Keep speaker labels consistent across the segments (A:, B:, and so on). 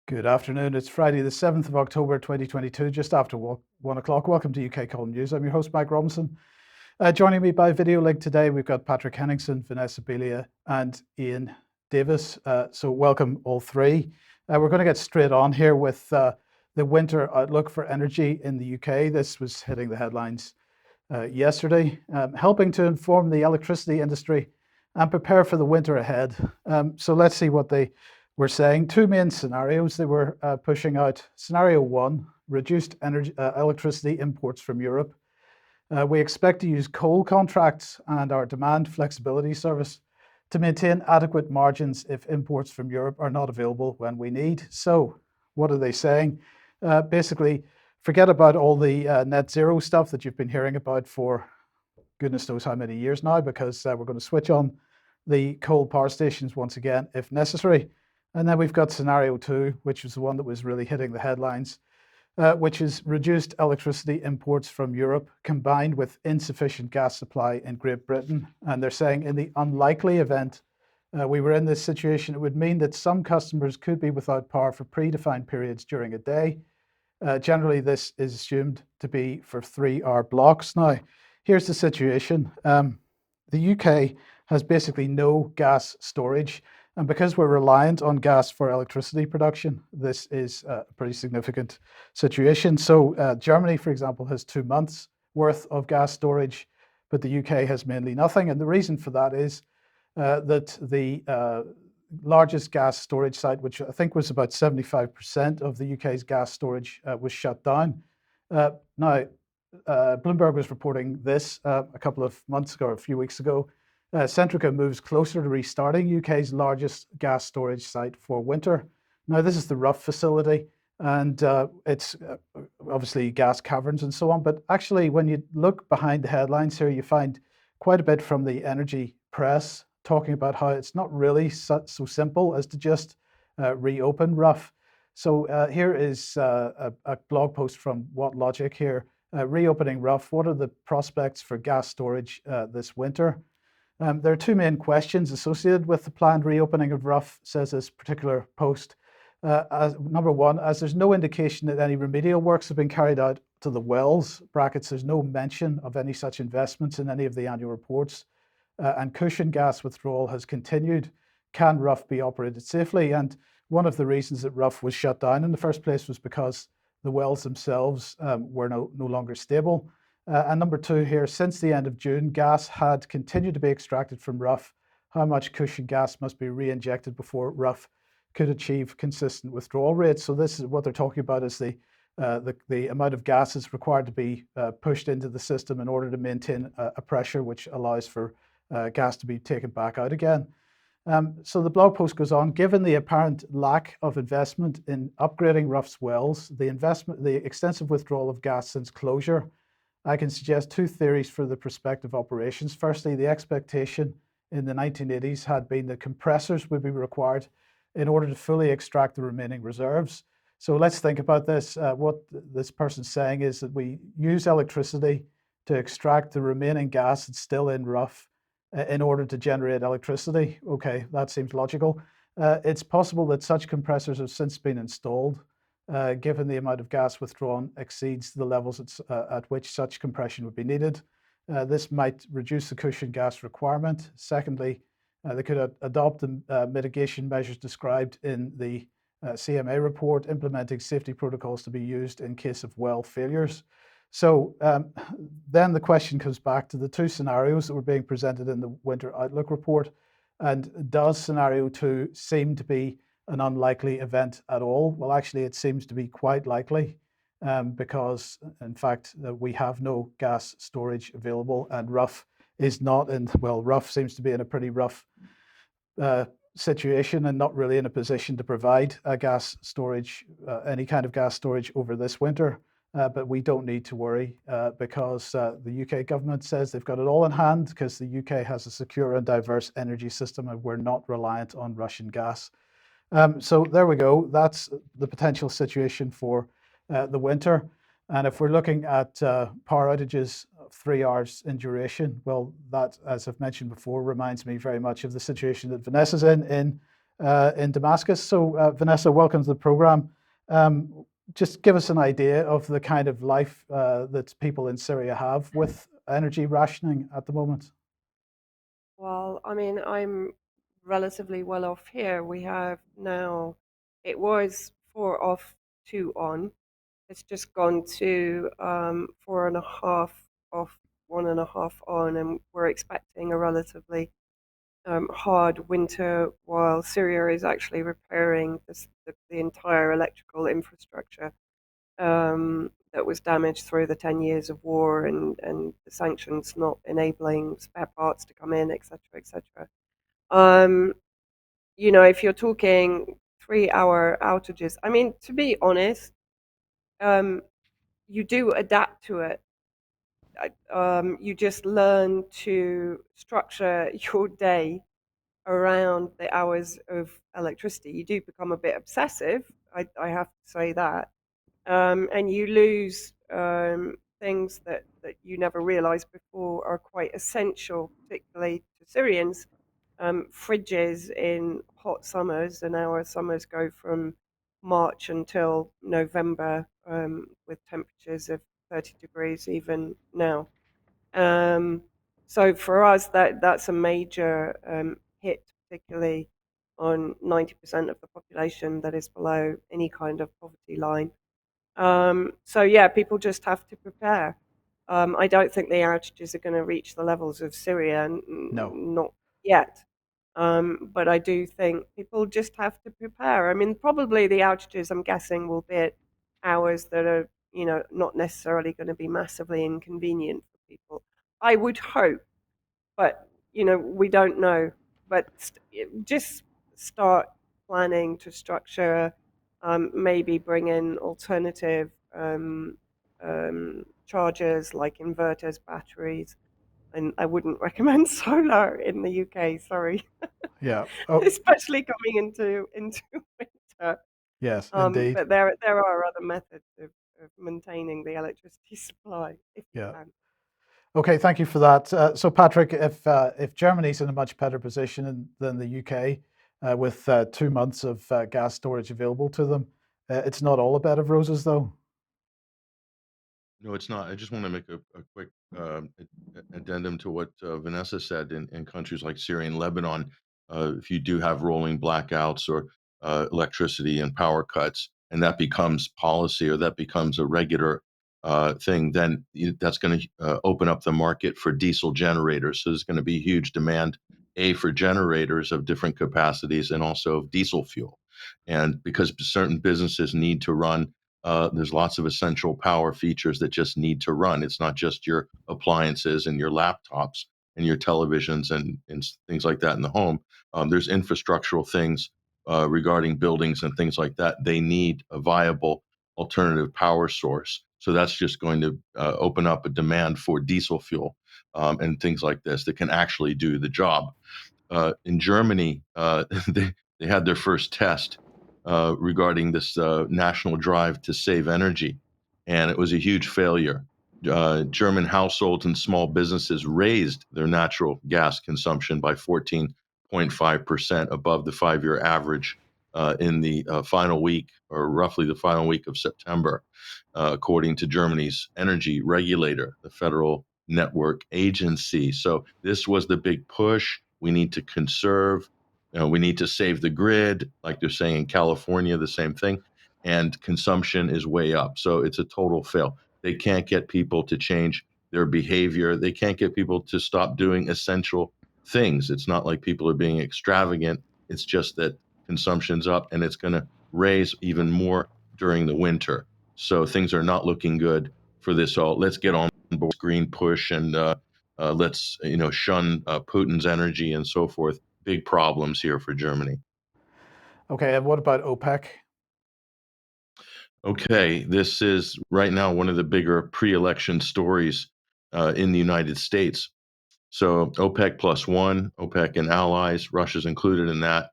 A: Good afternoon. It's Friday, the 7th of October, 2022, just after 1 o'clock. Welcome to UK Column News. I'm your host, Mike Robinson. Joining me by video link today, we've got Patrick Henningsen, Vanessa, Beeley, and Iain Davies. So welcome all three. We're going to get straight on here with the winter outlook for energy in the UK. This was hitting the headlines yesterday, helping to inform the electricity industry and prepare for the winter ahead. So let's see what they were saying. Two main scenarios they were pushing out. Scenario one, reduced electricity imports from Europe. We expect to use coal contracts and our demand flexibility service to maintain adequate margins if imports from Europe are not available when we need. So what are they saying? Basically, forget about all the net zero stuff that you've been hearing about for goodness knows how many years now, because we're going to switch on the coal power stations once again if necessary. And then we've got scenario two, which was the one that was really hitting the headlines, which is reduced electricity imports from Europe combined with insufficient gas supply in Great Britain. And they're saying in the unlikely event we were in this situation, it would mean that some customers could be without power for predefined periods during a day. Generally, this is assumed to be for 3-hour blocks. Now, here's the situation. The UK has basically no gas storage. And because we're reliant on gas for electricity production, this is a pretty significant situation. So Germany, for example, has 2 months worth of gas storage, but the UK has mainly nothing. And the reason for that is that the largest gas storage site, which I think was about 75% of the UK's gas storage, was shut down. Now, Bloomberg was reporting this a couple of months ago, or a few weeks ago. Centrica moves closer to restarting UK's largest gas storage site for winter. Now, this is the Rough facility, and it's obviously gas caverns and so on. But actually, when you look behind the headlines here, you find quite a bit from the energy press talking about how it's not really so simple as to just reopen Rough. So here is a blog post from What Logic here. Reopening Rough, what are the prospects for gas storage this winter? There are two main questions associated with the planned reopening of Rough, says this particular post. Number one, as there's no indication that any remedial works have been carried out to the wells, brackets, there's no mention of any such investments in any of the annual reports, and cushion gas withdrawal has continued. Can Rough be operated safely? And one of the reasons that Rough was shut down in the first place was because the wells themselves were no longer stable. And number two here, since the end of June, gas had continued to be extracted from Rough. How much cushion gas must be re-injected before Rough could achieve consistent withdrawal rates? So this is what they're talking about, is the amount of gas that's required to be pushed into the system in order to maintain a pressure which allows for gas to be taken back out again. So the blog post goes on, given the apparent lack of investment in upgrading Rough's wells, the extensive withdrawal of gas since closure, I can suggest two theories for the prospective operations. Firstly, the expectation in the 1980s had been that compressors would be required in order to fully extract the remaining reserves. So let's think about this. What this person's saying is that we use electricity to extract the remaining gas that's still in Rough in order to generate electricity. Okay, that seems logical. It's possible that such compressors have since been installed, given the amount of gas withdrawn exceeds the levels at which such compression would be needed. This might reduce the cushion gas requirement. Secondly, they could adopt the mitigation measures described in the CMA report, implementing safety protocols to be used in case of well failures. So then the question comes back to the two scenarios that were being presented in the Winter Outlook report. And does scenario two seem to be an unlikely event at all? Well, actually, it seems to be quite likely because, in fact, we have no gas storage available, and Rough is not in, well, Rough seems to be in a pretty rough situation and not really in a position to provide a gas storage, any kind of gas storage over this winter. But we don't need to worry because the UK government says they've got it all in hand because the UK has a secure and diverse energy system and we're not reliant on Russian gas. So there we go. That's the potential situation for the winter. And if we're looking at power outages of 3 hours in duration, well, that, as I've mentioned before, reminds me very much of the situation that Vanessa's in in Damascus. So, Vanessa, welcome to the program. Just give us an idea of the kind of life that people in Syria have with energy rationing at the moment.
B: Well, I mean, I'm relatively well off here. We have now, it was four off, two on. It's just gone to 4.5 off, 1.5 on, and we're expecting a relatively hard winter while Syria is actually repairing the entire electrical infrastructure that was damaged through the 10 years of war and the sanctions not enabling spare parts to come in, etc., etc. Um, if you're talking 3 hour outages, I mean, to be honest, um, you do adapt to it. You just learn to structure your day around the hours of electricity. You do become a bit obsessive, I have to say that. And you lose things that you never realized before are quite essential, particularly to Syrians. Fridges in hot summers, and our summers go from March until November with temperatures of 30 degrees even now. Um, so for us, that's a major hit, particularly on 90% of the population that is below any kind of poverty line. So yeah, people just have to prepare. I don't think the outages are going to reach the levels of Syria,
A: No.
B: not yet. But I do think people just have to prepare. I mean, probably the outages, I'm guessing, will be at hours that are, not necessarily going to be massively inconvenient for people. I would hope, but we don't know. But just start planning to structure, maybe bring in alternative chargers like inverters, batteries, and I wouldn't recommend solar in the UK. Sorry,
A: Yeah. Oh,
B: especially coming into winter.
A: yes, indeed.
B: But there are other methods of maintaining the electricity supply if you
A: Yeah.
B: can.
A: Okay, thank you for that. So, Patrick, if Germany's in a much better position than the UK, with 2 months of gas storage available to them, it's not all a bed of roses, though.
C: No, it's not. I just want to make a quick addendum to what Vanessa said. In countries like Syria and Lebanon, if you do have rolling blackouts or electricity and power cuts, and that becomes policy or that becomes a regular thing, then that's going to open up the market for diesel generators. So there's going to be huge demand, A, for generators of different capacities and also of diesel fuel. And because certain businesses need to run, there's lots of essential power features that just need to run. It's not just your appliances and your laptops and your televisions and things like that in the home. There's infrastructural things regarding buildings and things like that. They need a viable alternative power source. So that's just going to open up a demand for diesel fuel and things like this that can actually do the job. In Germany, they had their first test regarding this national drive to save energy, and it was a huge failure. German households and small businesses raised their natural gas consumption by 14.5% above the 5 year average in the final week, or roughly the final week of September, according to Germany's energy regulator, the Federal Network Agency. So this was the big push. We need to conserve. We need to save the grid, like they're saying in California, the same thing. And consumption is way up. So it's a total fail. They can't get people to change their behavior. They can't get people to stop doing essential things. It's not like people are being extravagant. It's just that consumption's up and it's going to raise even more during the winter. So things are not looking good for this. All let's get on board green push and let's shun Putin's energy and so forth. Big problems here for Germany.
A: Okay, and what about OPEC?
C: Okay, this is right now one of the bigger pre-election stories in the United States. So OPEC plus one, OPEC and allies, Russia's included in that.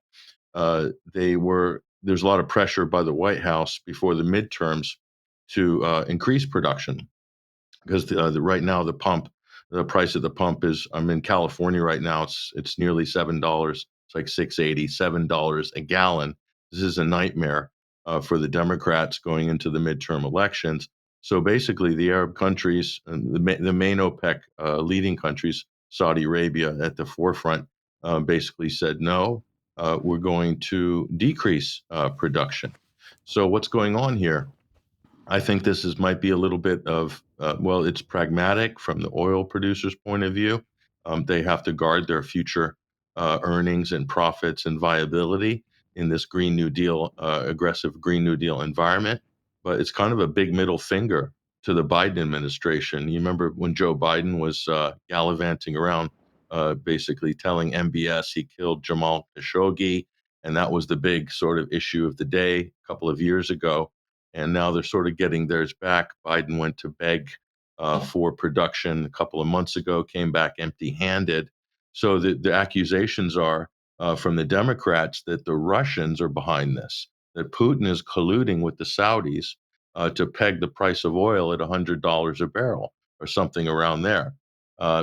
C: There's a lot of pressure by the White House before the midterms to increase production because right now the price at the pump is. I'm in California right now. It's nearly $7, It's like $6.80, $7 a gallon. This is a nightmare for the Democrats going into the midterm elections. So basically, the Arab countries, the main OPEC leading countries, Saudi Arabia at the forefront, basically said, no, we're going to decrease production. So what's going on here? I think might be a little bit of, well, it's pragmatic from the oil producers' point of view. They have to guard their future earnings and profits and viability in this Green New Deal, aggressive Green New Deal environment. But it's kind of a big middle finger to the Biden administration. You remember when Joe Biden was gallivanting around, basically telling MBS he killed Jamal Khashoggi, and that was the big sort of issue of the day a couple of years ago. And now they're sort of getting theirs back. Biden went to beg for production a couple of months ago, came back empty-handed. So the accusations are from the Democrats that the Russians are behind this, that Putin is colluding with the Saudis to peg the price of oil at $100 a barrel or something around there.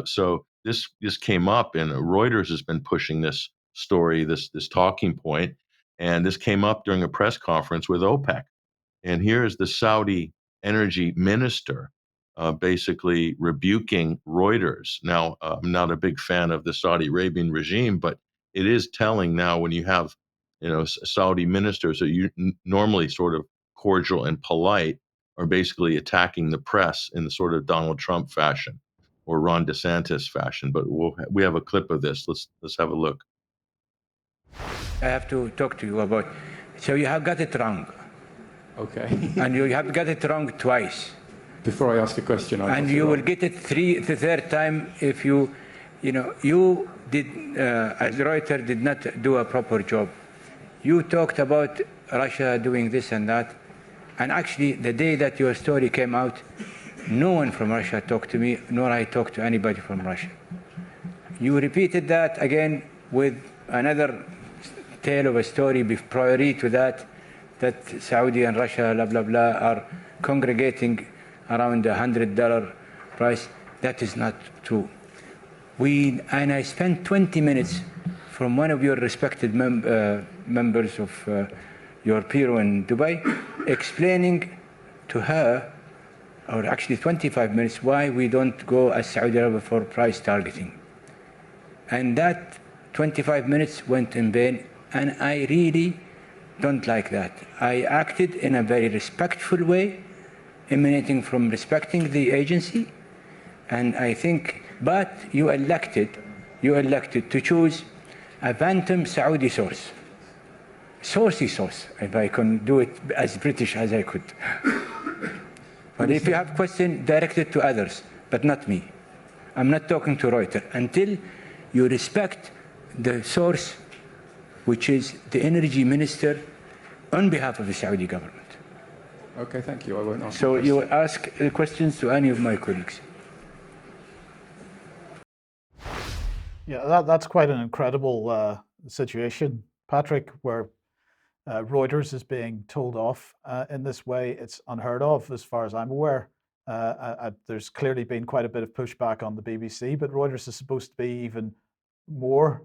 C: So this came up, and Reuters has been pushing this story, this talking point, and this came up during a press conference with OPEC. And here's the Saudi energy minister basically rebuking Reuters. Now, I'm not a big fan of the Saudi Arabian regime, but it is telling now when you have, Saudi ministers that you normally sort of cordial and polite are basically attacking the press in the sort of Donald Trump fashion or Ron DeSantis fashion. But we have a clip of this. Let's have a look.
D: I have to talk to you about. So you have got it wrong.
E: Okay.
D: And you have got it wrong twice.
E: Before I ask a question,
D: and you will get it the third time if you did, as Reuters did not do a proper job. You talked about Russia doing this and that, and actually the day that your story came out, no one from Russia talked to me, nor I talked to anybody from Russia. You repeated that again with another tale of a story prior to that Saudi and Russia, blah, blah, blah, are congregating around $100 price. That is not true. And I spent 20 minutes from one of your respected members of your bureau in Dubai, explaining to her, or actually 25 minutes, why we don't go as Saudi Arabia for price targeting. And that 25 minutes went in vain, and I really don't like that. I acted in a very respectful way, emanating from respecting the agency, and I think, but you elected to choose a phantom Saudi source, if I can do it as British as I could. But if you have questions, direct it to others, but not me. I'm not talking to Reuters until you respect the source, which is the energy minister on behalf of the Saudi government.
E: Okay, thank you. I won't ask.
D: So you ask questions to any of my colleagues.
A: Yeah, that's quite an incredible situation, Patrick, where Reuters is being told off in this way. It's unheard of, as far as I'm aware. There's clearly been quite a bit of pushback on the BBC, but Reuters is supposed to be even more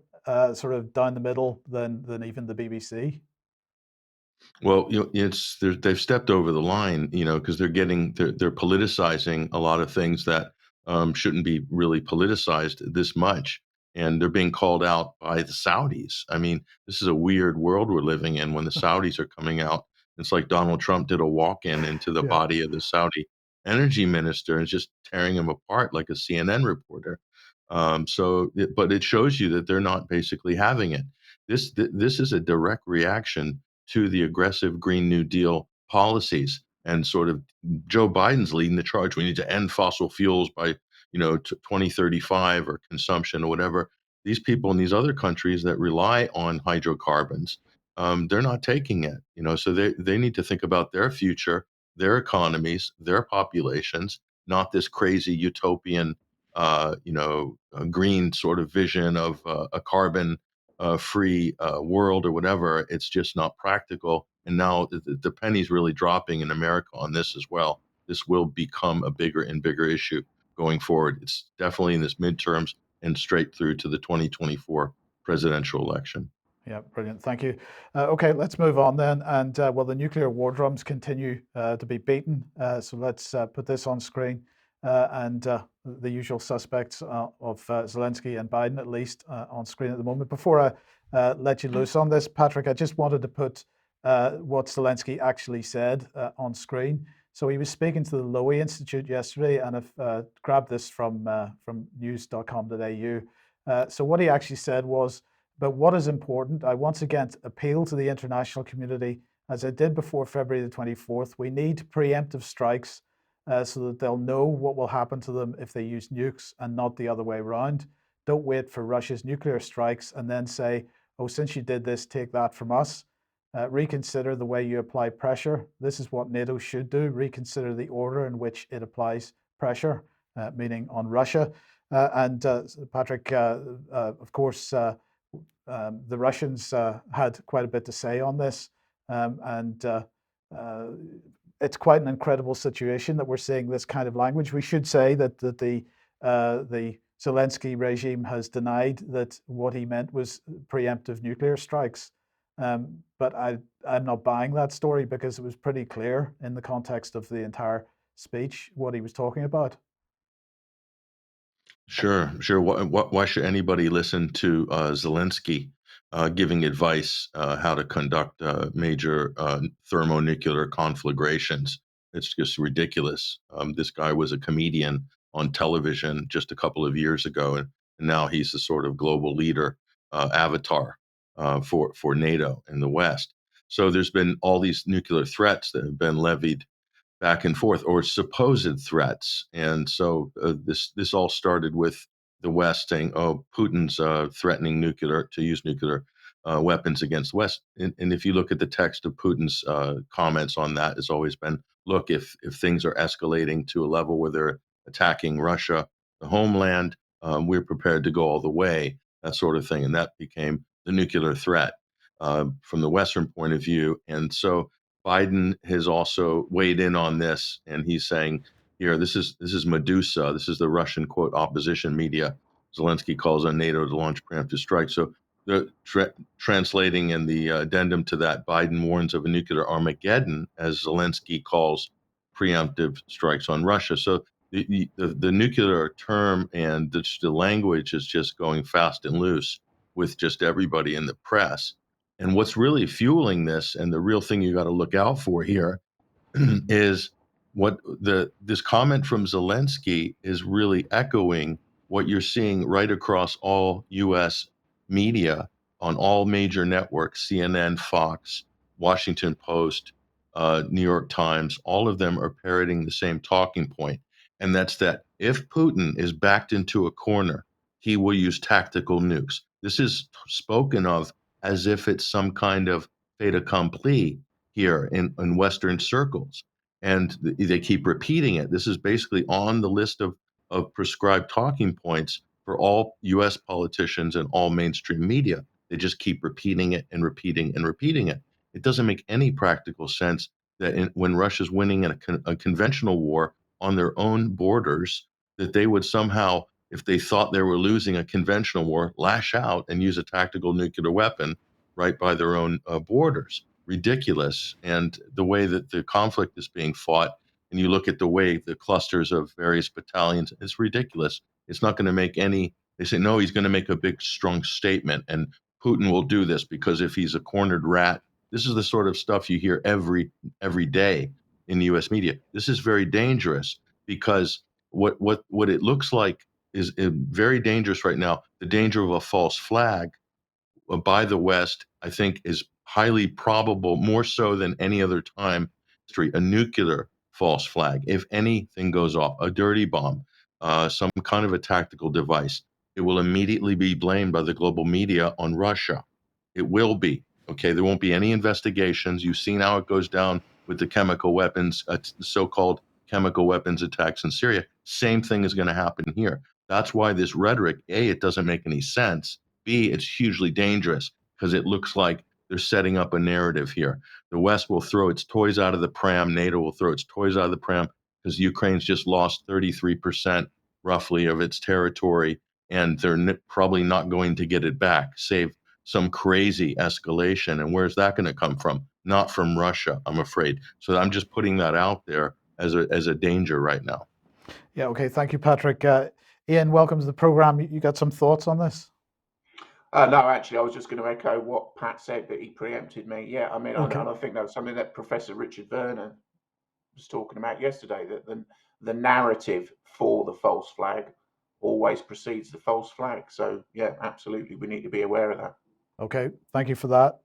A: sort of down the middle than even the BBC.
C: Well, they've stepped over the line, because they're politicizing a lot of things that shouldn't be really politicized this much, and they're being called out by the Saudis. I mean, this is a weird world we're living in when the Saudis are coming out. It's like Donald Trump did a walk-in into the body of the Saudi energy minister and just tearing him apart like a CNN reporter. But it shows you that they're not basically having it. This is a direct reaction to the aggressive Green New Deal policies, and sort of Joe Biden's leading the charge. We need to end fossil fuels by 2035 or consumption or whatever. These people in these other countries that rely on hydrocarbons, they're not taking it. So they need to think about their future, their economies, their populations, not this crazy utopian, green sort of vision of a carbon free world or whatever. It's just not practical. And now the penny's really dropping in America on this as well. This will become a bigger and bigger issue going forward. It's definitely in this midterms and straight through to the 2024 presidential election.
A: Yeah, brilliant. Thank you. Okay, let's move on then. And well, the nuclear war drums continue to be beaten. So let's put this on screen. And the usual suspects of Zelensky and Biden, at least, on screen at the moment. Before I let you loose on this, Patrick, I just wanted to put what Zelensky actually said on screen. So he was speaking to the Lowy Institute yesterday, and I've grabbed this from news.com.au. So what he actually said was, but what is important, I once again appeal to the international community, as I did before February the 24th, we need preemptive strikes so that they'll know what will happen to them if they use nukes and not the other way around. Don't wait for Russia's nuclear strikes and then say, oh, since you did this, take that from us. Reconsider the way you apply pressure. This is what NATO should do. Reconsider the order in which it applies pressure, meaning on Russia. And Patrick, of course, the Russians had quite a bit to say on this, and it's quite an incredible situation that we're seeing this kind of language. We should say that the Zelensky regime has denied that what he meant was preemptive nuclear strikes, but I'm not buying that story because it was pretty clear in the context of the entire speech what he was talking about.
C: Sure, sure. Why should anybody listen to Zelensky giving advice how to conduct major thermonuclear conflagrations? It's just ridiculous. This guy was a comedian on television just a couple of years ago, and now he's the sort of global leader avatar for NATO in the West. So there's been all these nuclear threats that have been levied back and forth, or supposed threats. And so this all started with the West saying, "Oh, Putin's threatening to use nuclear weapons against the West." And if you look at the text of Putin's comments on that, it's always been, "Look, if things are escalating to a level where they're attacking Russia, the homeland, we're prepared to go all the way." That sort of thing, and that became the nuclear threat from the Western point of view. And so Biden has also weighed in on this, and he's saying, "Here, this is Medusa. This is the Russian quote opposition media. Zelensky calls on NATO to launch preemptive strikes." So, the translating in the addendum to that, Biden warns of a nuclear Armageddon as Zelensky calls preemptive strikes on Russia. So, the nuclear term and the language is just going fast and loose with just everybody in the press. And what's really fueling this, and the real thing you got to look out for here, is what this comment from Zelensky is really echoing what you're seeing right across all U.S. media on all major networks: CNN, Fox, Washington Post, New York Times. All of them are parroting the same talking point, and that's that if Putin is backed into a corner, he will use tactical nukes. This is spoken of as if it's some kind of fait accompli here in Western circles. And they keep repeating it. This is basically on the list of prescribed talking points for all US politicians and all mainstream media. They just keep repeating it and repeating and repeating it. It doesn't make any practical sense that when Russia's winning a conventional war on their own borders, that they would somehow, if they thought they were losing a conventional war, lash out and use a tactical nuclear weapon right by their own borders. Ridiculous. And the way that the conflict is being fought, and you look at the way the clusters of various battalions, it's ridiculous. It's not going to make any. They say, no, he's going to make a big, strong statement, and Putin will do this because if he's a cornered rat, this is the sort of stuff you hear every day in the U.S. media. This is very dangerous because what it looks like is very dangerous right now. The danger of a false flag by the West, I think, is highly probable, more so than any other time in history, a nuclear false flag. If anything goes off, a dirty bomb, some kind of a tactical device, it will immediately be blamed by the global media on Russia. It will be. Okay, there won't be any investigations. You've seen how it goes down with the chemical weapons, so-called chemical weapons attacks in Syria. Same thing is going to happen here. That's why this rhetoric, A, it doesn't make any sense. B, it's hugely dangerous because it looks like they're setting up a narrative here. The West will throw its toys out of the pram. NATO will throw its toys out of the pram because Ukraine's just lost 33% roughly of its territory, and they're probably not going to get it back, save some crazy escalation. And where's that going to come from? Not from Russia, I'm afraid. So I'm just putting that out there as a danger right now.
A: Yeah, okay. Thank you, Patrick. Iain, welcome to the program. You got some thoughts on this?
F: No, actually, I was just going to echo what Pat said, that he preempted me. Yeah, I mean,
A: Okay.
F: and I think that was something that Professor Richard Vernon was talking about yesterday, that the narrative for the false flag always precedes the false flag. So, yeah, absolutely, we need to be aware of that.
A: Okay, thank you for that.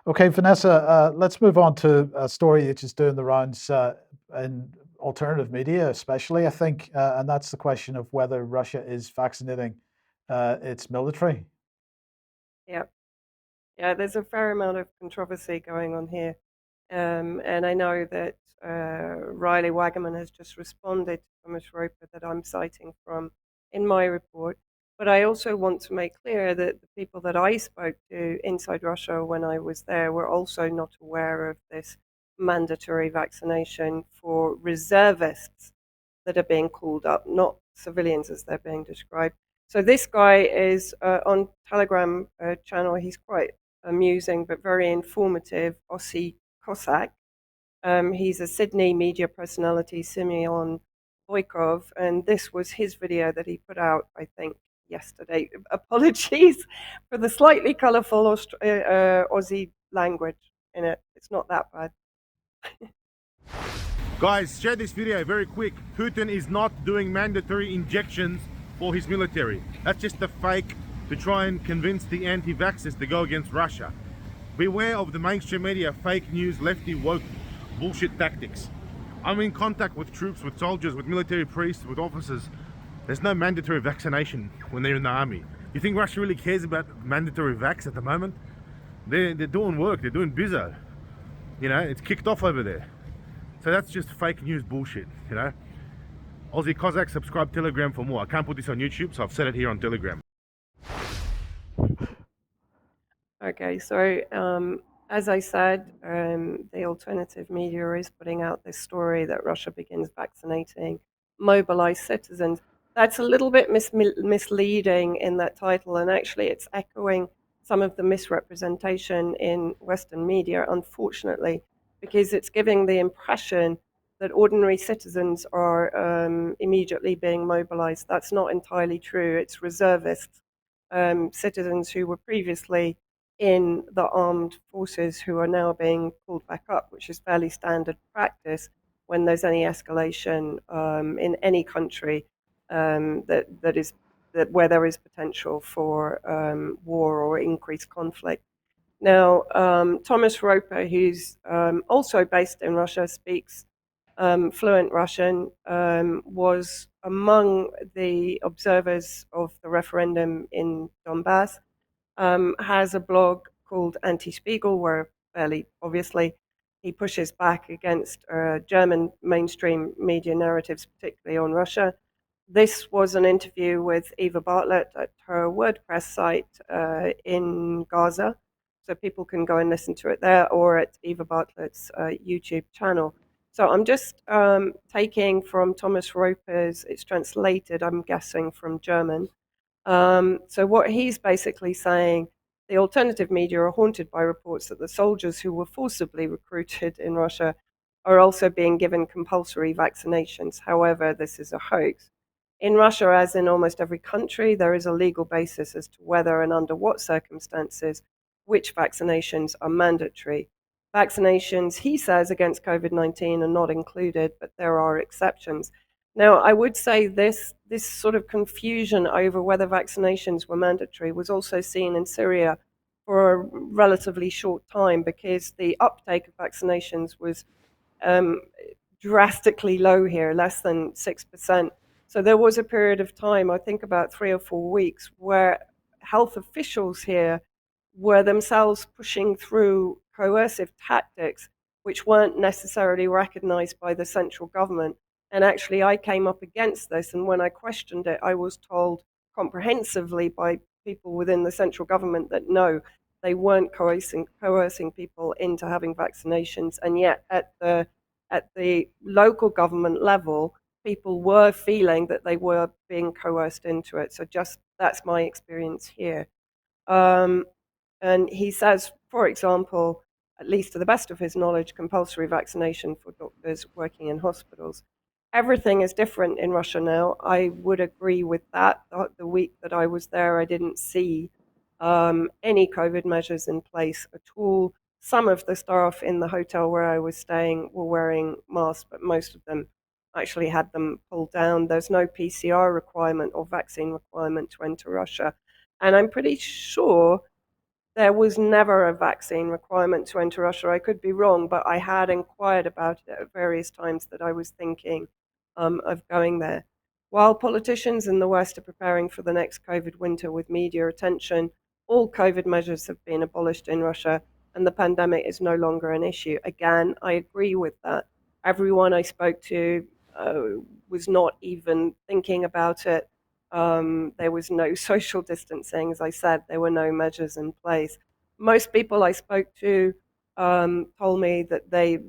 A: Okay, Vanessa, let's move on to a story which is doing the rounds in alternative media, especially, I think, and that's the question of whether Russia is vaccinating its military.
B: Yeah. Yeah, there's a fair amount of controversy going on here. And I know that Riley Wagaman has just responded to Thomas Roper that I'm citing from in my report. But I also want to make clear that the people that I spoke to inside Russia when I was there were also not aware of this mandatory vaccination for reservists that are being called up, not civilians as they're being described. So this guy is on Telegram channel. He's quite amusing but very informative. Ossi Cossack. He's a Sydney media personality, Simeon Boykov, and this was his video that he put out, I think, yesterday. Apologies for the slightly colourful Aussie language in it. It's not that bad.
G: Guys, share this video very quick. Putin is not doing mandatory injections for his military. That's just a fake to try and convince the anti-vaxxers to go against Russia. Beware of the mainstream media fake news, lefty woke bullshit tactics. I'm in contact with troops, with soldiers, with military priests, with officers. There's no mandatory vaccination when they're in the army. You think Russia really cares about mandatory vax at the moment? They're doing work, they're doing bizzo. You know, it's kicked off over there. So that's just fake news bullshit, you know. Aussie Cossack, subscribe Telegram for more. I can't put this on YouTube, so I've said it here on Telegram.
B: Okay, so as I said, the alternative media is putting out this story that Russia begins vaccinating mobilized citizens. That's a little bit misleading in that title, and actually it's echoing some of the misrepresentation in Western media, unfortunately, because it's giving the impression that ordinary citizens are immediately being mobilized. That's not entirely true. It's reservists, citizens who were previously in the armed forces who are now being pulled back up, which is fairly standard practice when there's any escalation in any country where there is potential for war or increased conflict. Now, Thomas Roper, who's also based in Russia, speaks fluent Russian, was among the observers of the referendum in Donbass, has a blog called Anti-Spiegel, where fairly obviously he pushes back against German mainstream media narratives, particularly on Russia. This was an interview with Eva Bartlett at her WordPress site in Gaza. So people can go and listen to it there or at Eva Bartlett's YouTube channel. So I'm just taking from Thomas Roper's, it's translated, I'm guessing, from German. So what he's basically saying, the alternative media are haunted by reports that the soldiers who were forcibly recruited in Russia are also being given compulsory vaccinations. However, this is a hoax. In Russia, as in almost every country, there is a legal basis as to whether and under what circumstances which vaccinations are mandatory. Vaccinations, he says, against COVID-19 are not included, but there are exceptions. Now, I would say this sort of confusion over whether vaccinations were mandatory was also seen in Syria for a relatively short time, because the uptake of vaccinations was drastically low here, less than 6%. So there was a period of time, I think about 3 or 4 weeks, where health officials here were themselves pushing through coercive tactics which weren't necessarily recognized by the central government. And actually, I came up against this, and when I questioned it, I was told comprehensively by people within the central government that no, they weren't coercing people into having vaccinations, and yet at the local government level, people were feeling that they were being coerced into it. So just that's my experience here. And he says, for example, at least to the best of his knowledge, compulsory vaccination for doctors working in hospitals. Everything is different in Russia now. I would agree with that. The week that I was there, I didn't see any COVID measures in place at all. Some of the staff in the hotel where I was staying were wearing masks, but most of them actually had them pulled down. There's no PCR requirement or vaccine requirement to enter Russia. And I'm pretty sure there was never a vaccine requirement to enter Russia. I could be wrong, but I had inquired about it at various times that I was thinking of going there. While politicians in the West are preparing for the next COVID winter with media attention, all COVID measures have been abolished in Russia and the pandemic is no longer an issue. Again, I agree with that. Everyone I spoke to uh, was not even thinking about it. There was no social distancing. As I said, there were no measures in place. Most people I spoke to told me that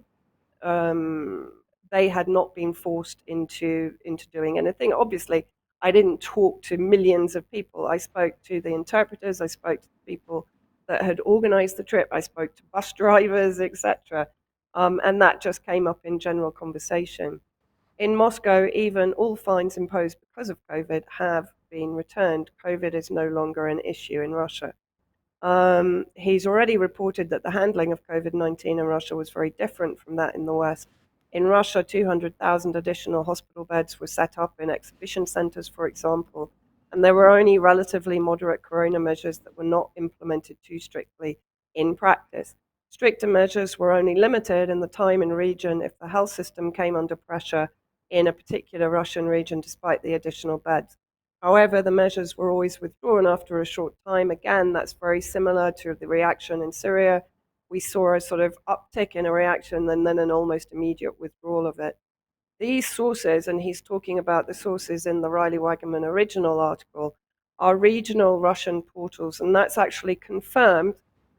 B: um, they had not been forced into doing anything. Obviously, I didn't talk to millions of people. I spoke to the interpreters. I spoke to the people that had organized the trip. I spoke to bus drivers, etc. And that just came up in general conversation. In Moscow, even all fines imposed because of COVID have been returned. COVID is no longer an issue in Russia. He's already reported that the handling of COVID-19 in Russia was very different from that in the West. In Russia, 200,000 additional hospital beds were set up in exhibition centers, for example, and there were only relatively moderate corona measures that were not implemented too strictly in practice. Stricter measures were only limited in the time and region if the health system came under pressure in a particular Russian region despite the additional beds. However, the measures were always withdrawn after a short time. Again, that's very similar to the reaction in Syria. We saw a sort of uptick in a reaction and then an almost immediate withdrawal of it. These sources, and he's talking about the sources in the Riley Wagnerman original article, are regional Russian portals, and that's actually confirmed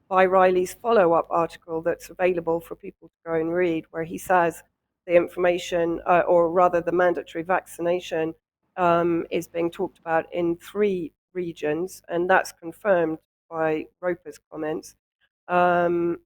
B: by Riley's follow-up article that's available for people to go and read, where he says the information, or rather the mandatory vaccination, is being talked about in 3 regions, and that's confirmed by Roper's comments. Um,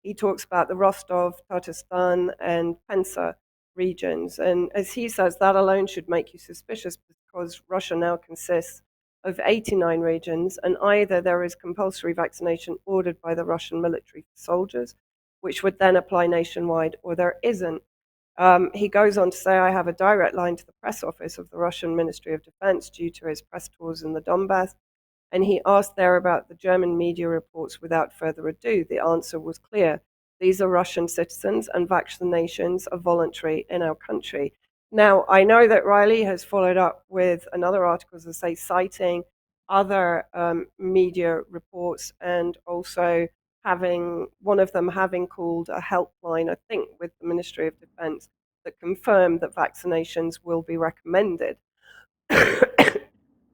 B: he talks about the Rostov, Tatarstan, and Pensa regions. And as he says, that alone should make you suspicious because Russia now consists of 89 regions, and either there is compulsory vaccination ordered by the Russian military for soldiers, which would then apply nationwide, or there isn't. He goes on to say, I have a direct line to the press office of the Russian Ministry of Defense due to his press tours in the Donbass. And he asked there about the German media reports without further ado. The answer was clear. These are Russian citizens and vaccinations are voluntary in our country. Now, I know that Riley has followed up with another article, as I say, citing other media reports and also having one of them having called a helpline, I think, with the Ministry of Defense that confirmed that vaccinations will be recommended.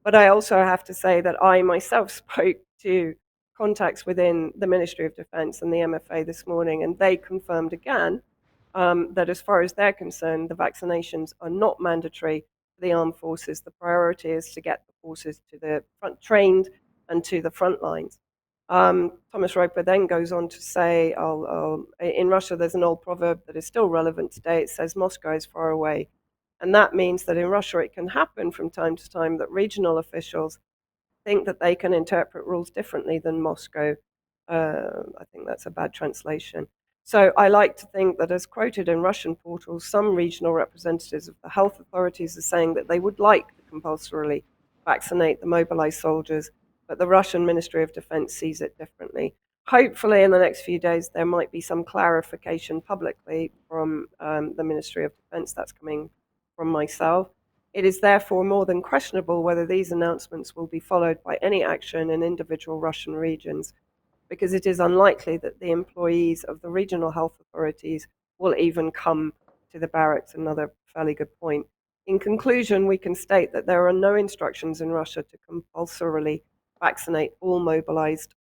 B: But I also have to say that I myself spoke to contacts within the Ministry of Defense and the MFA this morning, and they confirmed again that as far as they're concerned, the vaccinations are not mandatory for the armed forces. The priority is to get the forces to the front trained and to the front lines. Thomas Roper then goes on to say, in Russia, there's an old proverb that is still relevant today. It says, Moscow is far away. And that means that in Russia, it can happen from time to time that regional officials think that they can interpret rules differently than Moscow. I think that's a bad translation. So I like to think that, as quoted in Russian portals, some regional representatives of the health authorities are saying that they would like to compulsorily vaccinate the mobilized soldiers, but the Russian Ministry of Defense sees it differently. Hopefully, in the next few days, there might be some clarification publicly from the Ministry of Defense. That's coming from myself. It is therefore more than questionable whether these announcements will be followed by any action in individual Russian regions, because it is unlikely that the employees of the regional health authorities will even come to the barracks. Another fairly good point. In conclusion, we can state that there are no instructions in Russia to compulsorily vaccinate all mobilized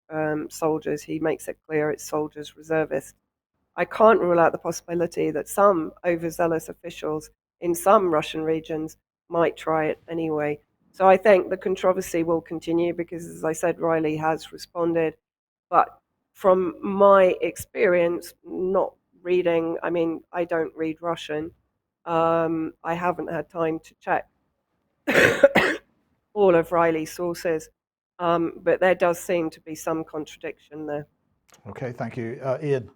B: soldiers. He makes it clear it's soldiers, reservists. I can't rule out the possibility that some overzealous officials in some Russian regions might try it anyway. So I think the controversy will continue because, as I said, Riley has responded. But from my experience, not reading, I mean, I don't read Russian. I haven't had time to check all of Riley's sources, but there does seem to be some contradiction there.
A: Okay, thank you. Iain.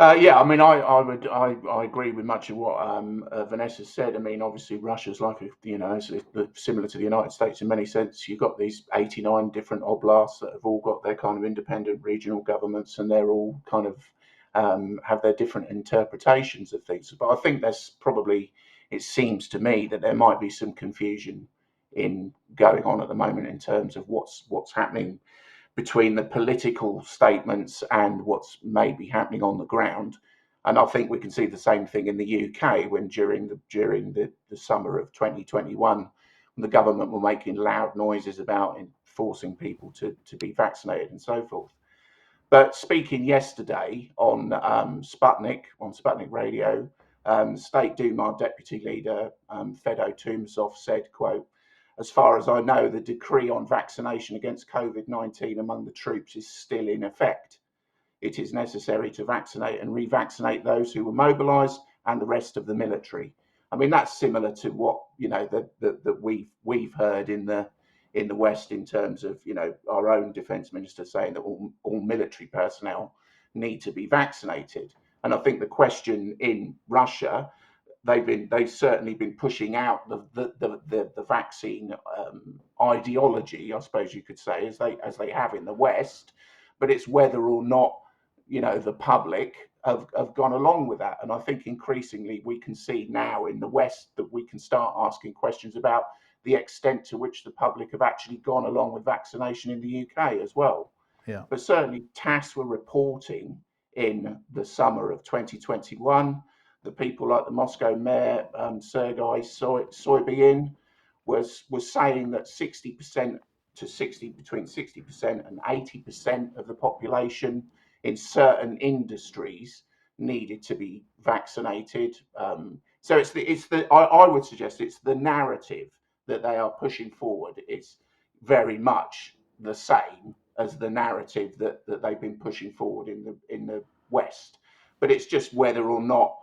F: Yeah, I mean, I agree with much of what Vanessa said. I mean, obviously, Russia's like it's similar to the United States in many sense. You've got these 89 different oblasts that have all got their kind of independent regional governments, and they're all kind of have their different interpretations of things. But I think there's probably, it seems to me that there might be some confusion in going on at the moment in terms of what's happening between the political statements and what's maybe happening on the ground. And I think we can see the same thing in the UK when during the summer of 2021, when the government were making loud noises about forcing people to be vaccinated and so forth. But speaking yesterday on Sputnik Radio, State Duma Deputy Leader Fedo Tumsov said, quote, "As far as I know, the decree on vaccination against COVID-19 among the troops is still in effect. It is necessary to vaccinate and revaccinate those who were mobilised and the rest of the military." I mean, that's similar to what that we've heard in the West in terms of our own defence minister saying that all military personnel need to be vaccinated. And I think the question in Russia, they've certainly been pushing out the vaccine ideology, I suppose you could say, as they have in the West, but it's whether or not the public have gone along with that. And I think increasingly we can see now in the West that we can start asking questions about the extent to which the public have actually gone along with vaccination in the UK as well.
A: Yeah.
F: But certainly TASS were reporting in the summer of 2021 that people like the Moscow mayor, Sergei Soybyin, was saying that 60% between 60% and 80% of the population in certain industries needed to be vaccinated. So I would suggest it's the narrative that they are pushing forward. It's very much the same as the narrative that they've been pushing forward in the West, but it's just whether or not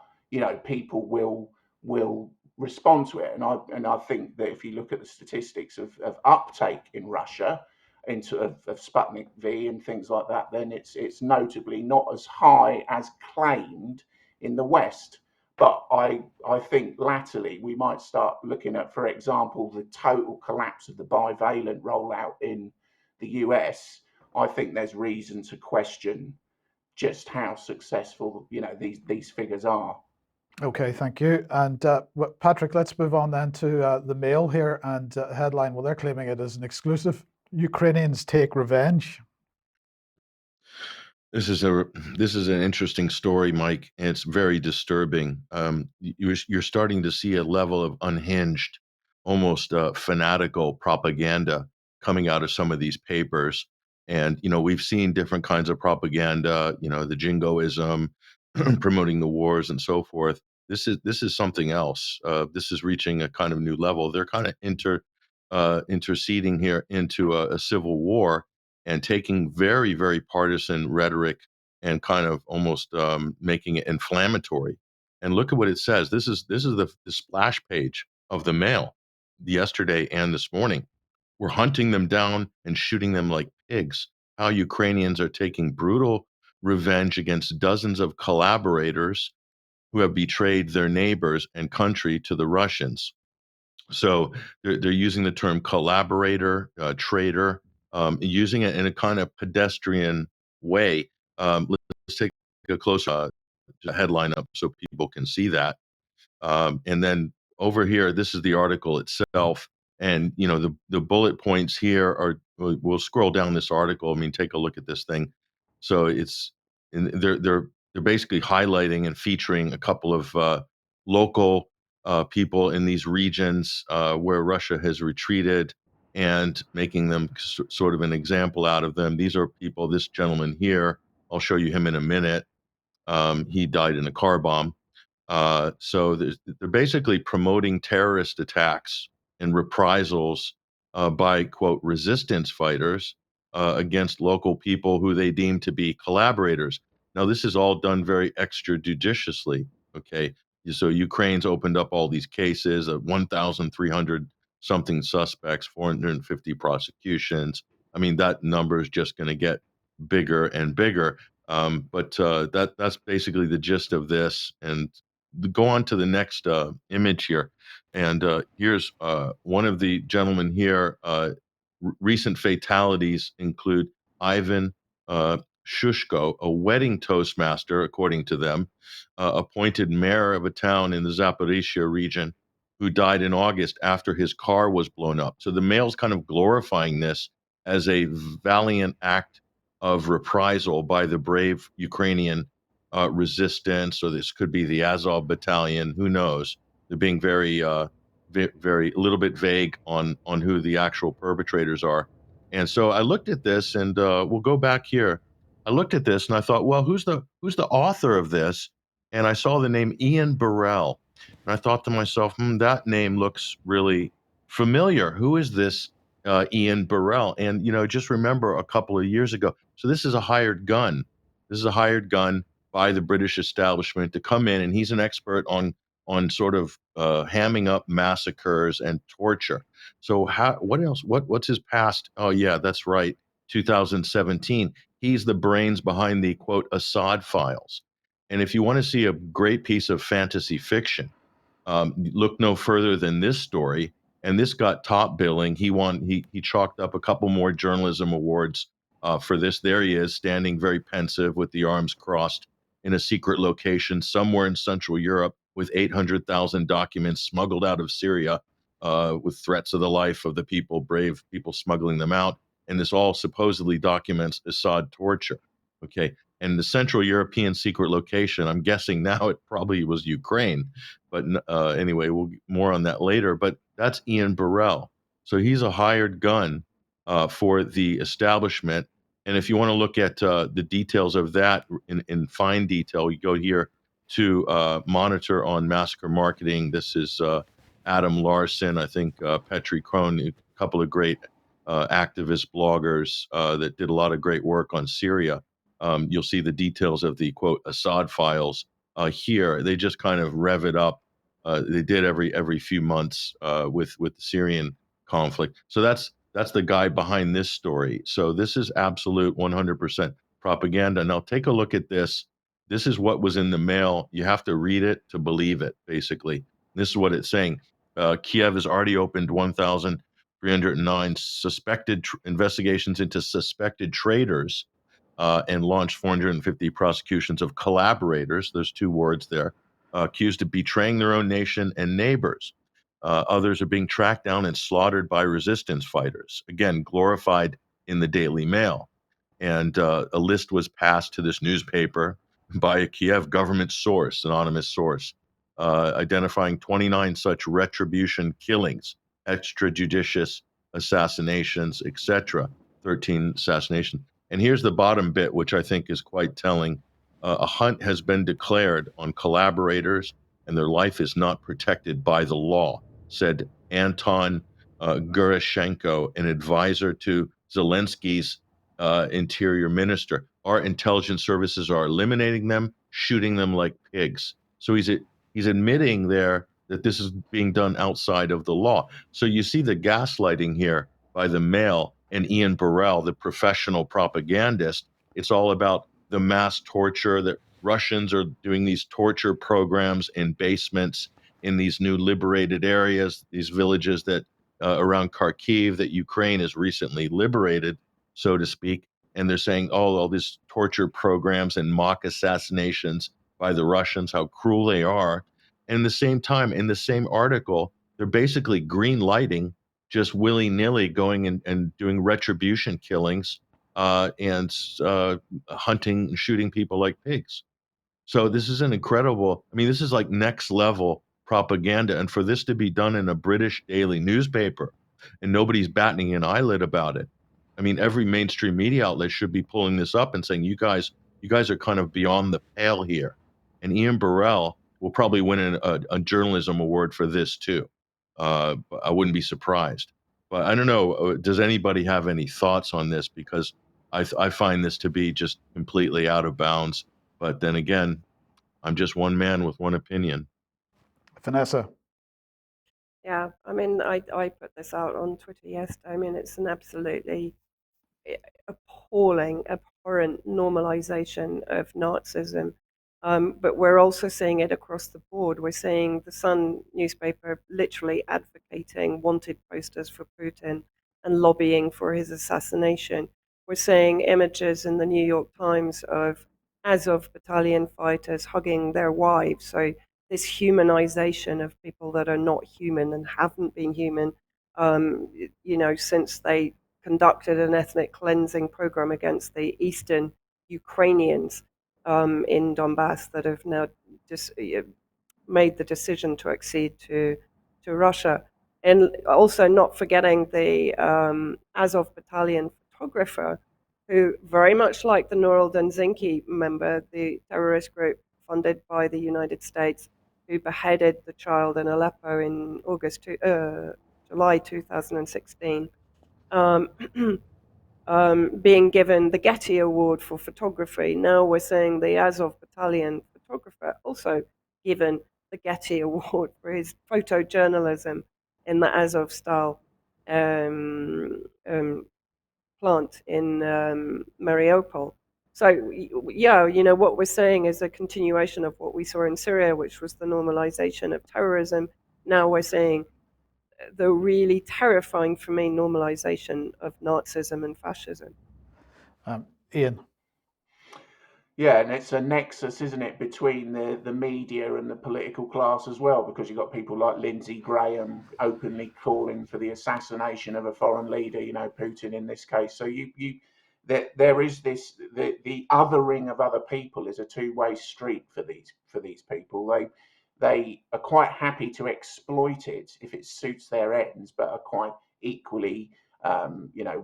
F: people will respond to it. And I think that if you look at the statistics of uptake in Russia of Sputnik V and things like that, then it's notably not as high as claimed in the West. But I think latterly we might start looking at, for example, the total collapse of the bivalent rollout in the US. I think there's reason to question just how successful these figures are.
A: Okay, thank you. And Patrick, let's move on then to the Mail here and headline. Well, they're claiming it as an exclusive. Ukrainians take revenge.
C: This is an interesting story, Mike, and it's very disturbing. You're starting to see a level of unhinged, almost fanatical propaganda coming out of some of these papers. And we've seen different kinds of propaganda. The jingoism, promoting the wars and so forth. This is something else. This is reaching a kind of new level. They're kind of interceding here into a civil war and taking very, very partisan rhetoric and kind of almost making it inflammatory. And look at what it says. This is the splash page of the Mail yesterday and this morning. We're hunting them down and shooting them like pigs. How Ukrainians are taking brutal revenge against dozens of collaborators who have betrayed their neighbors and country to the Russians. So they're using the term collaborator, traitor, using it in a kind of pedestrian way. Let's take a closer headline up so people can see that. And then over here, this is the article itself. And the bullet points here are. We'll scroll down this article. I mean, take a look at this thing. So they're basically highlighting and featuring a couple of local people in these regions where Russia has retreated and making them sort of an example out of them. These are people. This gentleman here, I'll show you him in a minute. He died in a car bomb. So they're basically promoting terrorist attacks and reprisals by, quote, resistance fighters against local people who they deem to be collaborators. Now, this is all done very extrajudiciously. Okay, so Ukraine's opened up all these cases of 1,300 something suspects, 450 prosecutions. I mean, that number is just going to get bigger and bigger. But that's basically the gist of this. And go on to the next image here. And here's one of the gentlemen here. Recent fatalities include Ivan Shushko, a wedding toastmaster, according to them, appointed mayor of a town in the Zaporizhia region, who died in August after his car was blown up. So the Mail's kind of glorifying this as a valiant act of reprisal by the brave Ukrainian resistance, or this could be the Azov battalion. Who knows? They're being very, very a little bit vague on who the actual perpetrators are. And so I looked at this, and we'll go back here. I looked at this and I thought, well, who's the author of this? And I saw the name Iain Burrell, and I thought to myself, that name looks really familiar. Who is this Iain Burrell? And just remember a couple of years ago. So this is a hired gun. This is a hired gun by the British establishment to come in, and he's an expert on sort of hamming up massacres and torture. So what else? What's his past? Oh yeah, that's right. 2017. He's the brains behind the quote Assad files. And if you want to see a great piece of fantasy fiction, look no further than this story. And this got top billing. He chalked up a couple more journalism awards for this. There he is, standing very pensive with the arms crossed in a secret location somewhere in Central Europe with 800,000 documents smuggled out of Syria, with threats of the life of the people, brave people smuggling them out. And this all supposedly documents Assad torture. Okay. And the Central European secret location, I'm guessing now it probably was Ukraine. But anyway, we'll get more on that later. But that's Iain Burrell. So he's a hired gun for the establishment. And if you want to look at the details of that in fine detail, you go here to Monitor on Massacre Marketing. This is Adam Larson, I think Petri Krohn, a couple of great activist bloggers that did a lot of great work on Syria. You'll see the details of the quote Assad files here. They just kind of rev it up. They did every few months with the Syrian conflict. So that's the guy behind this story. So this is absolute 100% propaganda. Now take a look at this. This is what was in the Mail. You have to read it to believe it, basically. This is what it's saying. Kiev has already opened 1,309 investigations into suspected traitors and launched 450 prosecutions of collaborators. There's two words there, accused of betraying their own nation and neighbors. Others are being tracked down and slaughtered by resistance fighters. Again, glorified in the Daily Mail. And a list was passed to this newspaper by a Kiev government source, anonymous source, identifying 29 such retribution killings, extrajudicious assassinations, etc. 13 assassinations. And here's the bottom bit, which I think is quite telling. A hunt has been declared on collaborators, and their life is not protected by the law, said Anton Gurashenko, an advisor to Zelensky's interior minister. Our intelligence services are eliminating them, shooting them like pigs. So he's admitting there that this is being done outside of the law. So you see the gaslighting here by the Mail and Iain Burrell, the professional propagandist. It's all about the mass torture, that Russians are doing these torture programs in basements in these new liberated areas, these villages that around Kharkiv that Ukraine has recently liberated, so to speak. And they're saying, oh, all these torture programs and mock assassinations by the Russians, how cruel they are. And at the same time, in the same article, they're basically green lighting just willy-nilly going and doing retribution killings and hunting and shooting people like pigs. So this is an incredible, I mean, this is like next level propaganda. And for this to be done in a British daily newspaper and nobody's batting an eyelid about it. I mean, every mainstream media outlet should be pulling this up and saying, you guys are kind of beyond the pale here. And Iain Burrell will probably win a journalism award for this too. I wouldn't be surprised. But I don't know. Does anybody have any thoughts on this? Because I find this to be just completely out of bounds. But then again, I'm just one man with one opinion.
A: Vanessa.
B: Yeah, I mean, I put this out on Twitter yesterday. I mean, it's an absolutely appalling, abhorrent normalization of Nazism. But we're also seeing it across the board. We're seeing the Sun newspaper literally advocating wanted posters for Putin and lobbying for his assassination. We're seeing images in the New York Times of Azov battalion fighters hugging their wives. So this humanization of people that are not human and haven't been human, since they conducted an ethnic cleansing program against the eastern Ukrainians in Donbass that have now just made the decision to accede to Russia. And also not forgetting the Azov battalion photographer, who very much like the Noral Denzinki member, the terrorist group funded by the United States, who beheaded the child in Aleppo in July 2016, um, being given the Getty Award for photography. Now we're seeing the Azov battalion photographer also given the Getty Award for his photojournalism in the Azov style plant in Mariupol. So, yeah, what we're seeing is a continuation of what we saw in Syria, which was the normalization of terrorism. Now we're seeing the really terrifying, for me, normalization of Nazism and fascism.
A: Iain.
F: Yeah, and it's a nexus, isn't it, between the media and the political class as well, because you've got people like Lindsey Graham openly calling for the assassination of a foreign leader, Putin in this case. So there is this the othering of other people is a two-way street for these people. They are quite happy to exploit it if it suits their ends, but are quite equally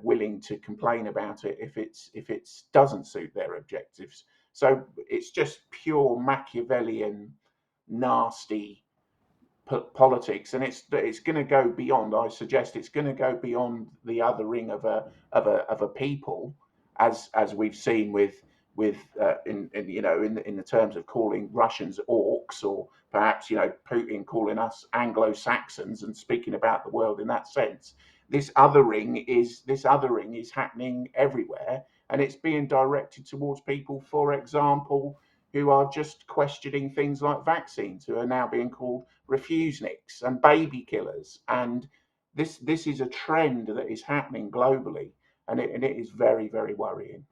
F: willing to complain about it if it doesn't suit their objectives. So it's just pure Machiavellian, nasty politics, and it's going to go beyond. I suggest it's going to go beyond the othering of a people, as we've seen with in the terms of calling Russians orcs, or perhaps Putin calling us Anglo-Saxons and speaking about the world in that sense. This othering is happening everywhere, and it's being directed towards people, for example, who are just questioning things like vaccines, who are now being called refuseniks and baby killers. And this is a trend that is happening globally, and it is very, very worrying.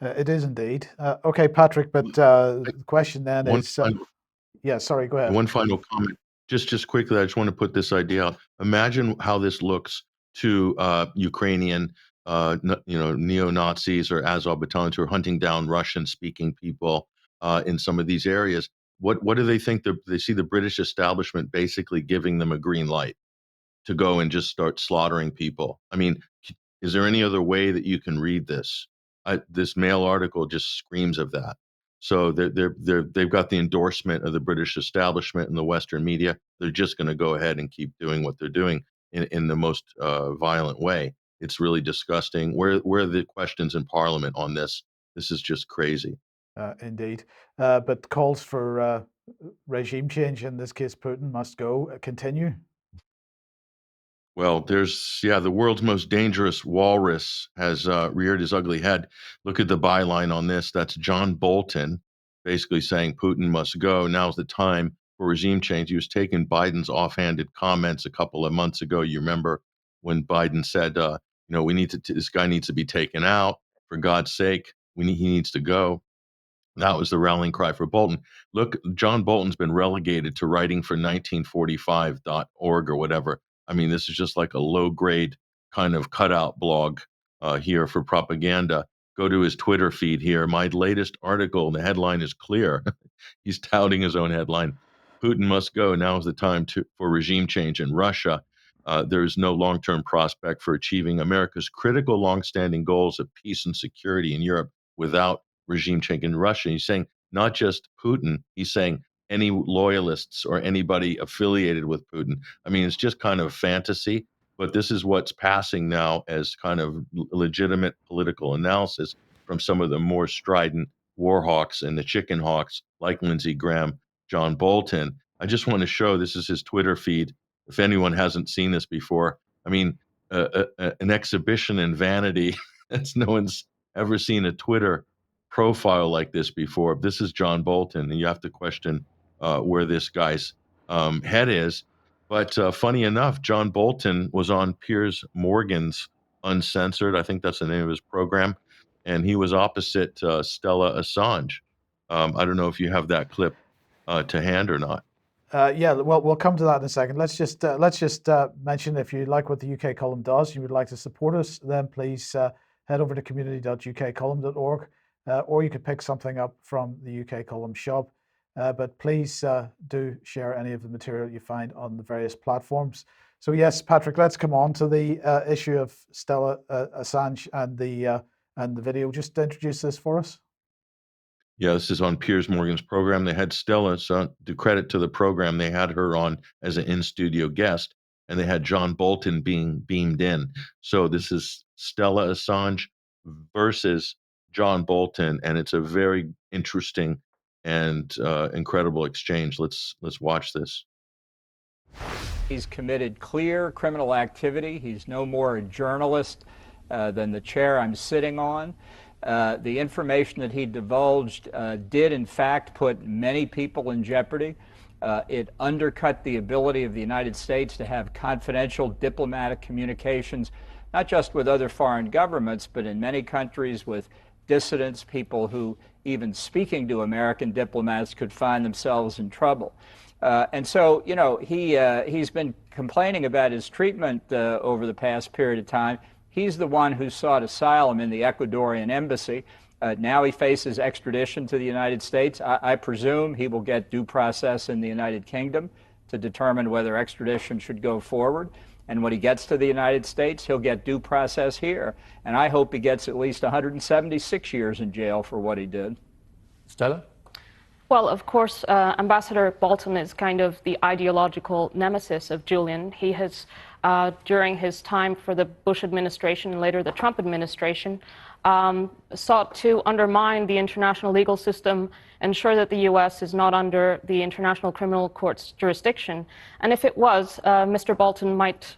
A: It is indeed. Okay, Patrick, but the question then
C: One
A: is,
C: final,
A: yeah, sorry, go ahead.
C: one final comment. Just quickly, I just want to put this idea out. Imagine how this looks to Ukrainian, neo-Nazis or Azov battalions who are hunting down Russian-speaking people in some of these areas. What do they think? They see the British establishment basically giving them a green light to go and just start slaughtering people. I mean, is there any other way that you can read this? This Mail article just screams of that. So they've got the endorsement of the British establishment and the Western media. They're just going to go ahead and keep doing what they're doing in the most violent way. It's really disgusting. Where are the questions in Parliament on this? This is just crazy.
A: Indeed. But calls for regime change, in this case Putin must go, continue.
C: Well, the world's most dangerous walrus has reared his ugly head. Look at the byline on this. That's John Bolton basically saying Putin must go. Now's the time for regime change. He was taking Biden's offhanded comments a couple of months ago. You remember when Biden said, this guy needs to be taken out. For God's sake, he needs to go. That was the rallying cry for Bolton. Look, John Bolton's been relegated to writing for 1945.org or whatever. I mean, this is just like a low grade kind of cutout blog here for propaganda. Go to his Twitter feed here. My latest article, the headline is clear. He's touting his own headline. Putin must go. Now is the time for regime change in Russia. There is no long term prospect for achieving America's critical long-standing goals of peace and security in Europe without regime change in Russia. He's saying not just Putin, he's saying any loyalists or anybody affiliated with Putin. I mean, it's just kind of fantasy. but this is what's passing now as kind of legitimate political analysis from some of the more strident war hawks and the chicken hawks like Lindsey Graham, John Bolton. I just want to show, this is his Twitter feed. If anyone hasn't seen this before, I mean, an exhibition in vanity. That's no one's ever seen a Twitter profile like this before. This is John Bolton, and you have to question where this guy's head is. But funny enough, John Bolton was on Piers Morgan's Uncensored. I think that's the name of his program, and he was opposite Stella Assange. I don't know if you have that clip to hand or not.
A: Yeah, well, we'll come to that in a second. Let's just mention, if you like what the UK column does, you would like to support us, then please head over to community.ukcolumn.org, or you could pick something up from the UK column shop. But please do share any of the material you find on the various platforms. So yes, Patrick, let's come on to the issue of Stella Assange and the video. Just introduce this for us.
C: Yeah, this is on Piers Morgan's program. They had Stella, so to credit to the program, they had her on as an in-studio guest, and they had John Bolton being beamed in. So this is Stella Assange versus John Bolton, and it's a very interesting and incredible exchange. Let's watch this.
H: He's committed clear criminal activity. He's no more a journalist than the chair I'm sitting on. The information that he divulged did, in fact, put many people in jeopardy. It undercut the ability of the United States to have confidential diplomatic communications, not just with other foreign governments, but in many countries with dissidents, people who, even speaking to American diplomats, could find themselves in trouble. And so, you know, he's been complaining about his treatment over the past period of time. He's the one who sought asylum in the Ecuadorian embassy. Now he faces extradition to the United States. I presume he will get due process in the United Kingdom to determine whether extradition should go forward. And when he gets to the United States, he'll get due process here. And I hope he gets at least 176 years in jail for what he did.
I: Stella?
J: Well, of course, Ambassador Bolton is kind of the ideological nemesis of Julian. He has, during his time for the Bush administration and later the Trump administration, sought to undermine the international legal system, ensure that the U.S. is not under the International Criminal Court's jurisdiction. And if it was, Mr. Bolton might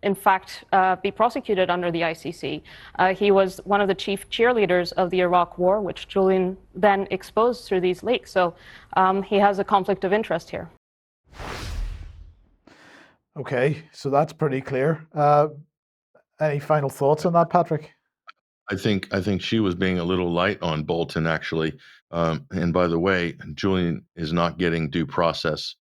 J: in fact, be prosecuted under the ICC. He was one of the chief cheerleaders of the Iraq War, which Julian then exposed through these leaks. So he has a conflict of interest here.
A: Okay, so that's pretty clear. Any final thoughts on that, Patrick?
C: I think she was being a little light on Bolton, actually. And by the way, Julian is not getting due process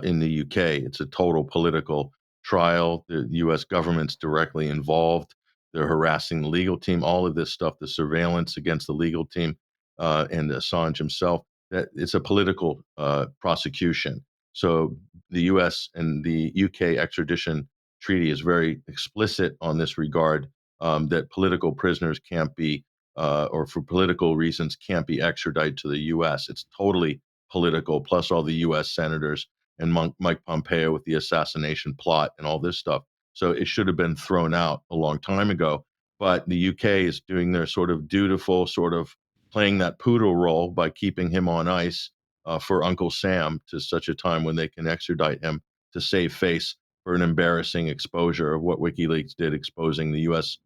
C: in the UK. It's a total political trial. The U.S. government's directly involved. They're harassing the legal team. All of this stuff, the surveillance against the legal team and Assange himself, that it's a political prosecution. So the U.S. and the UK extradition treaty is very explicit on this regard. That political prisoners can't be, or for political reasons, can't be extradited to the U.S. It's totally political, plus all the U.S. senators and Mike Pompeo with the assassination plot and all this stuff. So it should have been thrown out a long time ago. But the UK is doing their sort of dutiful, sort of playing that poodle role by keeping him on ice for Uncle Sam to such a time when they can extradite him to save face for an embarrassing exposure of what WikiLeaks did, exposing the U.S.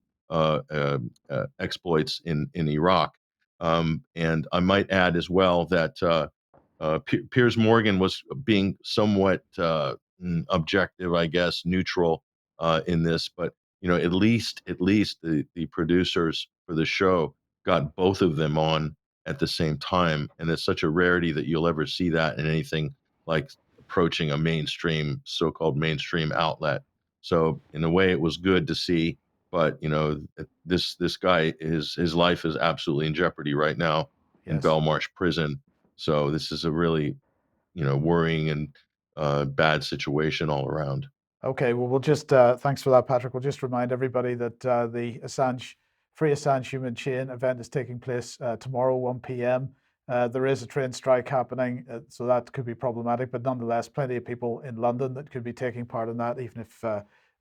C: Exploits in Iraq. And I might add as well that Piers Morgan was being somewhat objective, I guess, neutral in this, but you know, at least the producers for the show got both of them on at the same time, and it's such a rarity that you'll ever see that in anything like approaching a mainstream, so-called mainstream outlet. So in a way, it was good to see. But you know, this guy, his life is absolutely in jeopardy right now in Belmarsh prison. So this is a really, you know, worrying and bad situation all around.
A: Okay, well, we'll just thanks for that, Patrick. We'll just remind everybody that the Free Assange Human Chain event is taking place tomorrow, 1 p.m. There is a train strike happening, so that could be problematic. But nonetheless, plenty of people in London that could be taking part in that, even if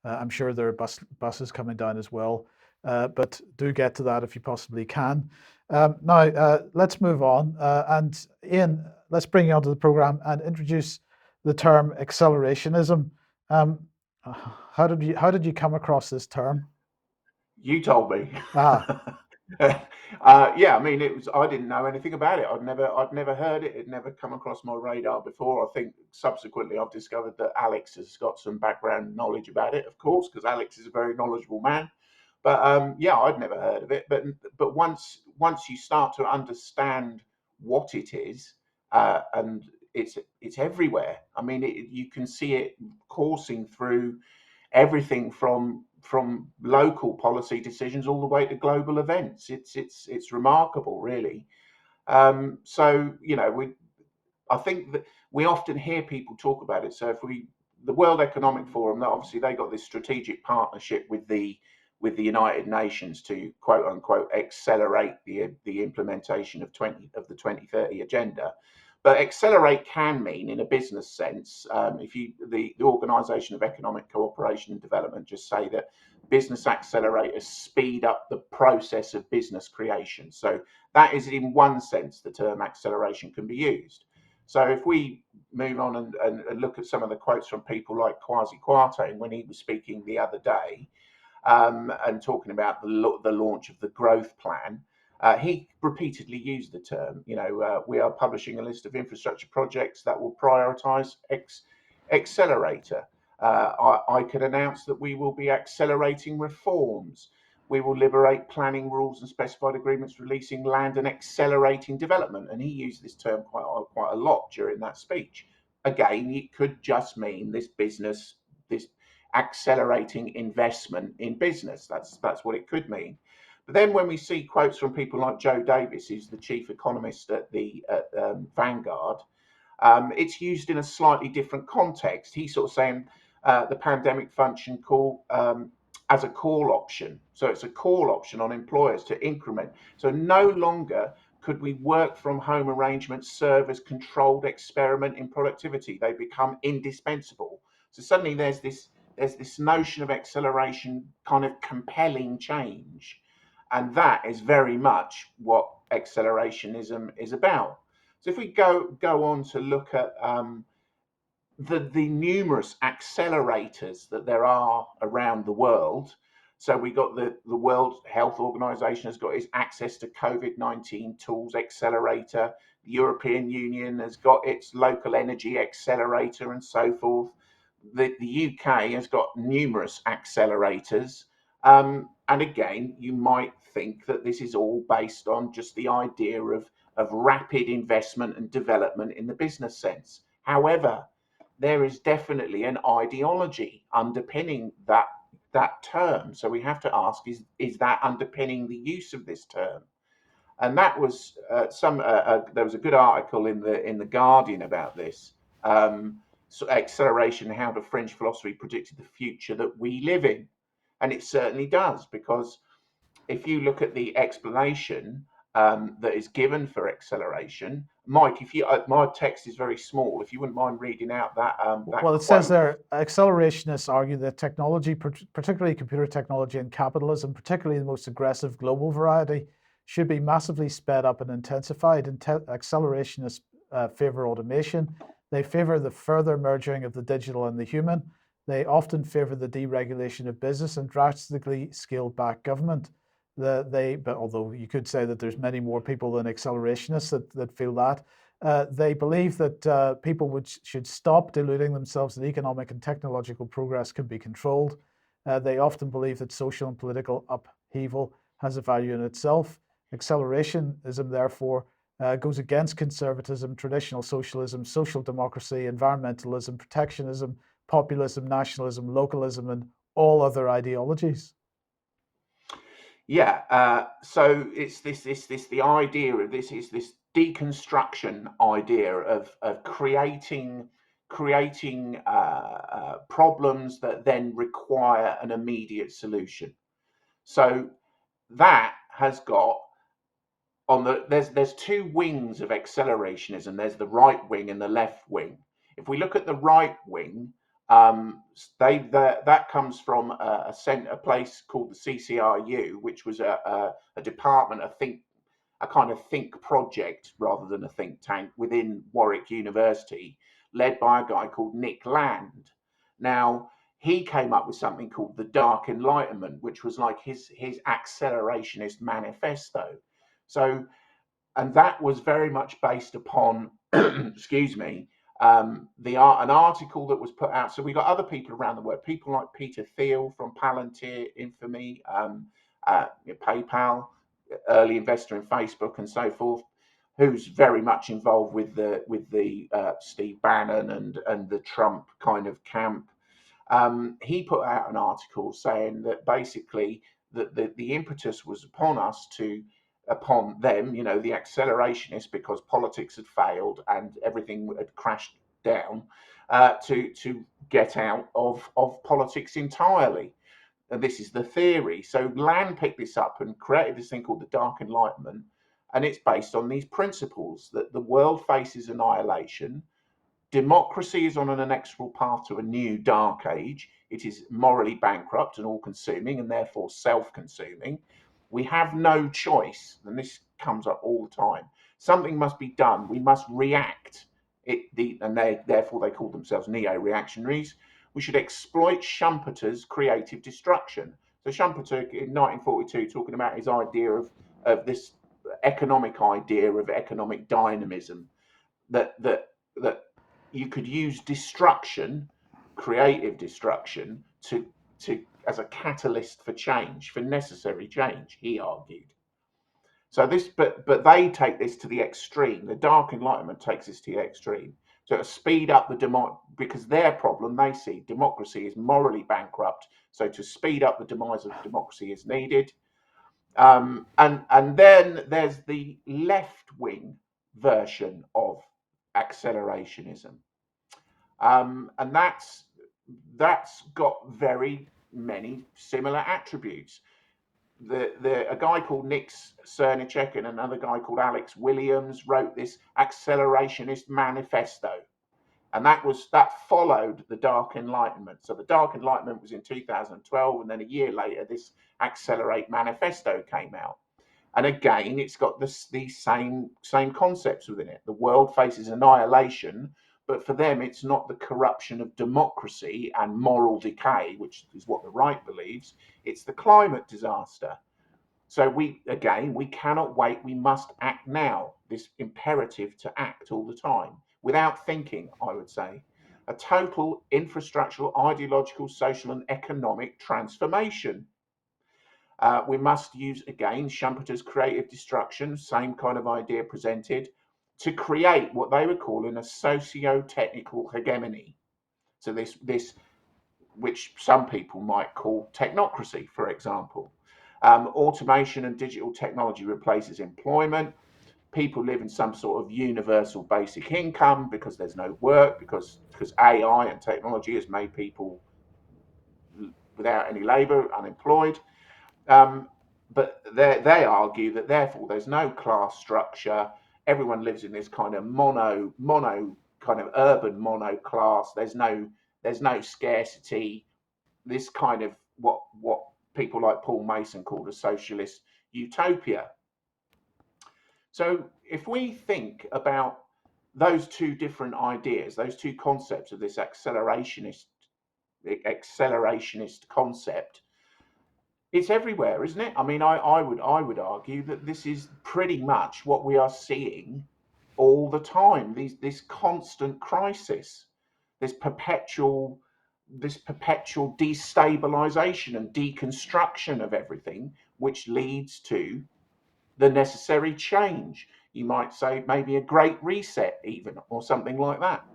A: I'm sure there are buses coming down as well, but do get to that if you possibly can. Now, let's move on. And Iain, let's bring you onto the programme and introduce the term accelerationism. How did you come across this term?
F: You told me.
A: Ah.
F: Yeah, I mean, I didn't know anything about it. I'd never heard it. It never come across my radar before. I think subsequently I've discovered that Alex has got some background knowledge about it, of course, because Alex is a very knowledgeable man. But yeah, I'd never heard of it. But once you start to understand what it is, and it's everywhere. I mean, you can see it coursing through everything from local policy decisions all the way to global events. It's remarkable, really. So I think that we often hear people talk about it. So the World Economic Forum, obviously they got this strategic partnership with the United Nations to quote unquote accelerate the implementation of the 2030 agenda. But accelerate can mean, in a business sense, if the Organisation of Economic Cooperation and Development just say that business accelerators speed up the process of business creation. So that is, in one sense, the term acceleration can be used. So if we move on and look at some of the quotes from people like Kwasi Kwarteng when he was speaking the other day, and talking about the launch of the growth plan, he repeatedly used the term, we are publishing a list of infrastructure projects that will prioritise accelerator. I could announce that we will be accelerating reforms. We will liberate planning rules and specified agreements, releasing land and accelerating development. And he used this term quite a lot during that speech. Again, it could just mean this accelerating investment in business. That's what it could mean. But then when we see quotes from people like Joe Davies, who's the chief economist at Vanguard, it's used in a slightly different context. He's sort of saying the pandemic function as a call option. So it's a call option on employers to increment. So no longer could we work from home arrangements serve as controlled experiment in productivity. They become indispensable. So suddenly there's this notion of acceleration kind of compelling change. And that is very much what accelerationism is about. So if we go on to look at the numerous accelerators that there are around the world. So we got the World Health Organization has got its access to COVID-19 tools accelerator. The European Union has got its local energy accelerator and so forth. The UK has got numerous accelerators. And again, you might think that this is all based on just the idea of rapid investment and development in the business sense. However, there is definitely an ideology underpinning that term. So we have to ask, is that underpinning the use of this term? And that was there was a good article in the Guardian about this. So acceleration, how the French philosophy predicted the future that we live in. And it certainly does, because if you look at the explanation that is given for acceleration, Mike, if you my text is very small, if you wouldn't mind reading out that.
A: Well, it says there, accelerationists argue that technology, particularly computer technology and capitalism, particularly the most aggressive global variety, should be massively sped up and intensified. Accelerationists favor automation. They favor the further merging of the digital and the human. They often favor the deregulation of business and drastically scaled back government. But although you could say that there's many more people than accelerationists that feel that, they believe that people should stop deluding themselves that economic and technological progress can be controlled. They often believe that social and political upheaval has a value in itself. Accelerationism, therefore, goes against conservatism, traditional socialism, social democracy, environmentalism, protectionism, populism, nationalism, localism, and all other ideologies.
F: Yeah, so it's the idea of this deconstruction idea of creating problems that then require an immediate solution. So that has got there's two wings of accelerationism. There's the right wing and the left wing. If we look at the right wing, That comes from a place called the CCRU, which was a department, a kind of think project rather than a think tank within Warwick University, led by a guy called Nick Land. Now, he came up with something called the Dark Enlightenment, which was like his accelerationist manifesto. So, and that was very much based upon, excuse me, an article that was put out. So we got other people around the world, people like Peter Thiel from Palantir, Infamy, PayPal, early investor in Facebook, and so forth, who's very much involved with the Steve Bannon and the Trump kind of camp. He put out an article saying that basically that the impetus was upon them, you know, the accelerationists, because politics had failed and everything had crashed down, to get out of politics entirely. And this is the theory. So Land picked this up and created this thing called the Dark Enlightenment, and it's based on these principles that the world faces annihilation. Democracy is on an inexorable path to a new dark age. It is morally bankrupt and all-consuming, and therefore self-consuming. We have no choice, and this comes up all the time. Something must be done. We must react. Therefore they call themselves neo-reactionaries. We should exploit Schumpeter's creative destruction. So Schumpeter in 1942, talking about his idea of this economic idea of economic dynamism, that you could use destruction, creative destruction, to as a catalyst for change, for necessary change, he argued. So this, but they take this to the extreme. The Dark Enlightenment takes this to the extreme. So to speed up because their problem, they see democracy is morally bankrupt. So to speed up the demise of democracy is needed. And then there's the left-wing version of accelerationism, and that's got very many similar attributes. A guy called Nick Cernicek and another guy called Alex Williams wrote this accelerationist manifesto, and that followed the Dark Enlightenment. So the Dark Enlightenment was in 2012, and then a year later this Accelerate manifesto came out. And again, it's got these same concepts within it. The world faces annihilation, but for them, it's not the corruption of democracy and moral decay, which is what the right believes. It's the climate disaster. So we cannot wait. We must act now. This imperative to act all the time without thinking, I would say. A total infrastructural, ideological, social, and economic transformation. We must use, again, Schumpeter's creative destruction, same kind of idea presented, to create what they were calling a socio-technical hegemony. So this, which some people might call technocracy, for example. Automation and digital technology replaces employment. People live in some sort of universal basic income because there's no work, because AI and technology has made people without any labor, unemployed. But they argue that therefore there's no class structure. Everyone lives in this kind of mono kind of urban mono class. There's no scarcity. This kind of what people like Paul Mason called a socialist utopia. So if we think about those two different ideas, those two concepts of this accelerationist concept, it's everywhere, isn't it? I mean, I would argue that this is pretty much what we are seeing all the time. This constant crisis, this perpetual destabilization and deconstruction of everything, which leads to the necessary change. You might say maybe a great reset, even, or something like that.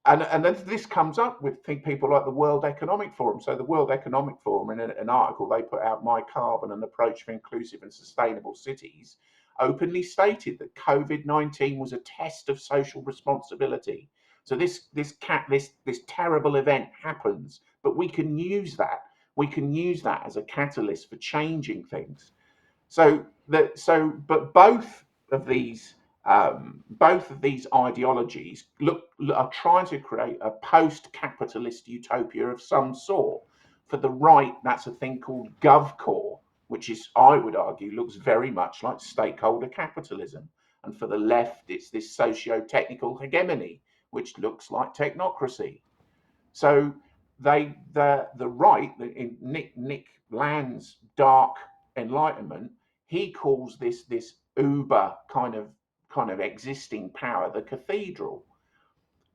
F: And then this comes up with people like the World Economic Forum. So the World Economic Forum, in an article they put out, My Carbon, an Approach for Inclusive and Sustainable Cities, openly stated that COVID-19 was a test of social responsibility. So this terrible event happens, but we can use that. We can use that as a catalyst for changing things. But both of these both of these ideologies are trying to create a post-capitalist utopia of some sort. For the right, that's a thing called GovCore, which is, I would argue, looks very much like stakeholder capitalism. And for the left, it's this socio-technical hegemony, which looks like technocracy. So the right, in Nick Land's dark enlightenment, he calls this uber kind of existing power the cathedral.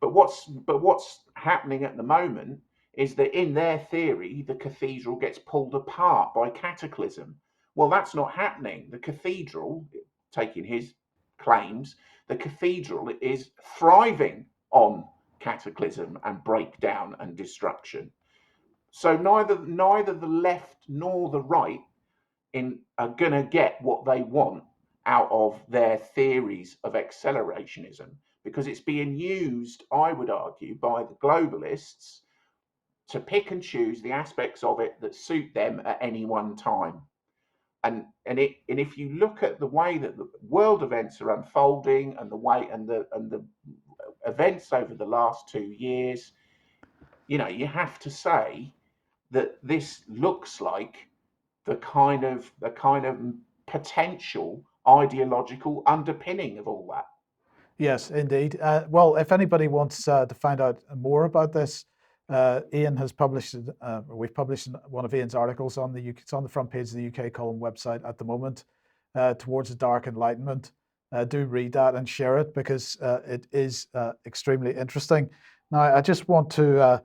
F: But what's happening at the moment is that in their theory, the cathedral gets pulled apart by cataclysm. Well, that's not happening. The cathedral, taking his claims, the cathedral is thriving on cataclysm and breakdown and destruction. So neither the left nor the right are going to get what they want out of their theories of accelerationism, because it's being used, I would argue, by the globalists to pick and choose the aspects of it that suit them at any one time. And if you look at the way that the world events are unfolding and the events over the last 2 years, you have to say that this looks like the kind of potential ideological underpinning of all that.
A: Yes, indeed. Well, if anybody wants to find out more about this, Iain has published, we've published one of Iain's articles on it's on the front page of the UK Column website at the moment, Towards a Dark Enlightenment. Do read that and share it, because it is extremely interesting. Now, I just want to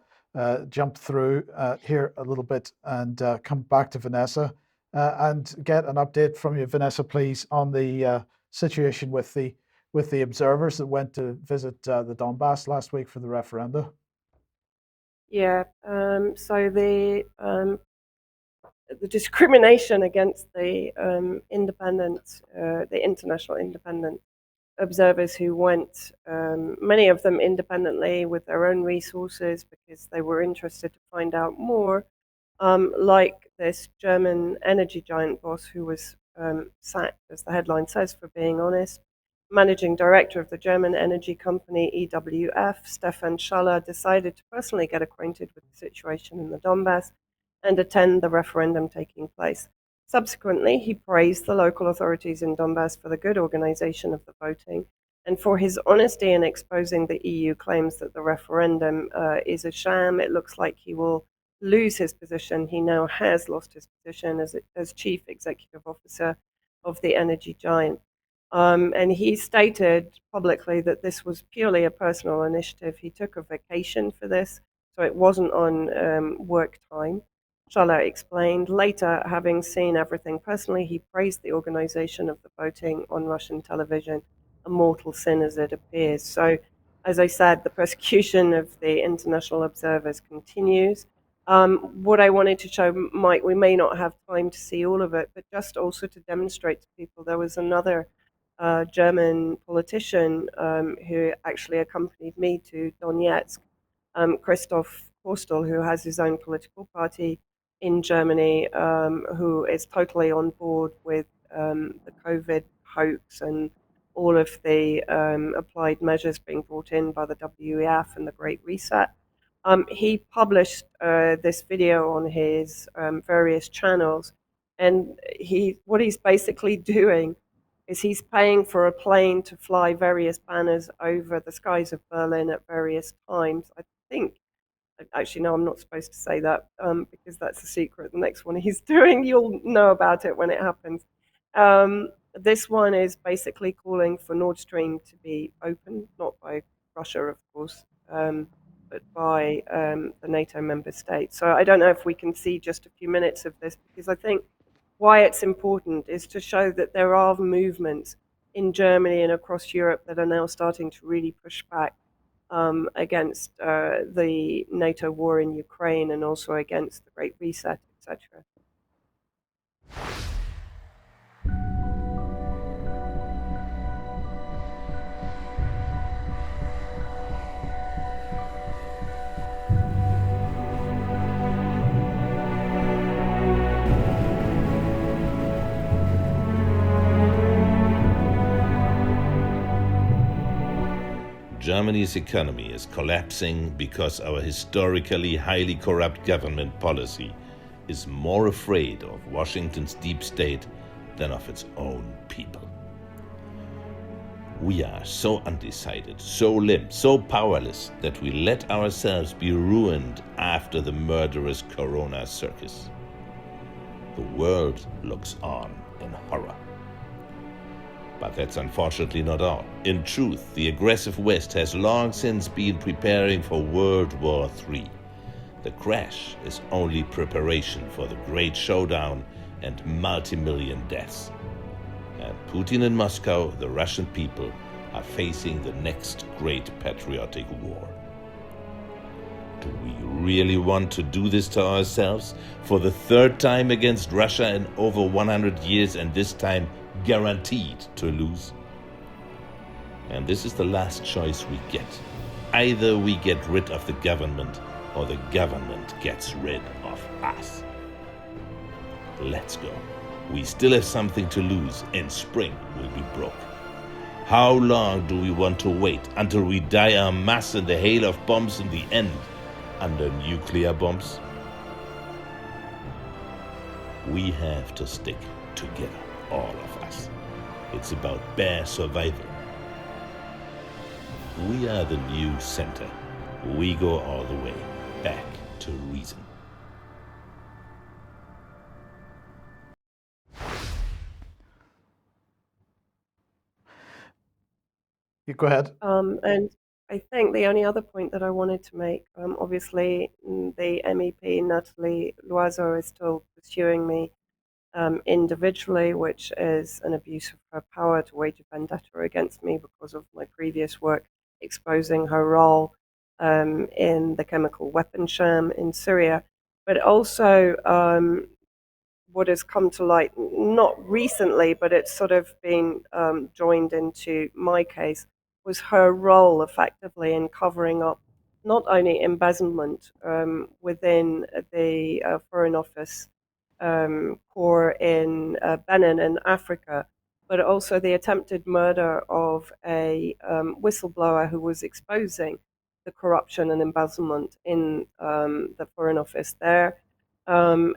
A: jump through here a little bit and come back to Vanessa and get an update from you, Vanessa, please, on the situation with the observers that went to visit the Donbass last week for the referenda.
B: Yeah, so the discrimination against the international independent observers who went, many of them independently with their own resources because they were interested to find out more, like this German energy giant boss who was sacked, as the headline says, for being honest. Managing director of the German energy company EWF, Stefan Schaller, decided to personally get acquainted with the situation in the Donbass and attend the referendum taking place. Subsequently, he praised the local authorities in Donbass for the good organization of the voting and for his honesty in exposing the EU claims that the referendum is a sham. It looks like he will lose his position. He now has lost his position as chief executive officer of the energy giant. And he stated publicly that this was purely a personal initiative. He took a vacation for this, so it wasn't on work time. Schaller explained. Later, having seen everything personally, he praised the organization of the voting on Russian television, a mortal sin as it appears. So, as I said, the persecution of the international observers continues. What I wanted to show, Mike, we may not have time to see all of it, but just also to demonstrate to people, there was another German politician who actually accompanied me to Donetsk, Christoph Korstel, who has his own political party in Germany, who is totally on board with the COVID hoax and all of the applied measures being brought in by the WEF and the Great Reset. He published this video on his various channels, and what he's basically doing is he's paying for a plane to fly various banners over the skies of Berlin at various times. I think, actually, no, I'm not supposed to say that because that's a secret. The next one he's doing, you'll know about it when it happens. This one is basically calling for Nord Stream to be opened, not by Russia, of course, but by the NATO member states. So I don't know if we can see just a few minutes of this, because I think why it's important is to show that there are movements in Germany and across Europe that are now starting to really push back against the NATO war in Ukraine and also against the Great Reset, etc.
I: Germany's economy is collapsing because our historically highly corrupt government policy is more afraid of Washington's deep state than of its own people. We are so undecided, so limp, so powerless that we let ourselves be ruined after the murderous corona circus. The world looks on in horror. But that's unfortunately not all. In truth, the aggressive West has long since been preparing for World War III. The crash is only preparation for the great showdown and multi-million deaths. And Putin and Moscow, the Russian people, are facing the next great patriotic war. Do we really want to do this to ourselves for the third time against Russia in over 100 years, and this time guaranteed to lose? And this is the last choice we get. Either we get rid of the government or the government gets rid of us. Let's go. We still have something to lose, and spring will be broke. How long do we want to wait until we die en masse in the hail of bombs in the end, under nuclear bombs? We have to stick together, all of us. It's about bare survival. We are the new center. We go all the way back to reason.
A: You go ahead.
B: And I think the only other point that I wanted to make, obviously, the MEP Nathalie Loiseau is still pursuing me individually, which is an abuse of her power to wage a vendetta against me because of my previous work exposing her role in the chemical weapon sham in Syria. But also, what has come to light, not recently, but it's sort of been joined into my case, was her role effectively in covering up not only embezzlement within the Foreign Office corps in Benin in Africa, but also the attempted murder of a whistleblower who was exposing the corruption and embezzlement in the Foreign Office there. And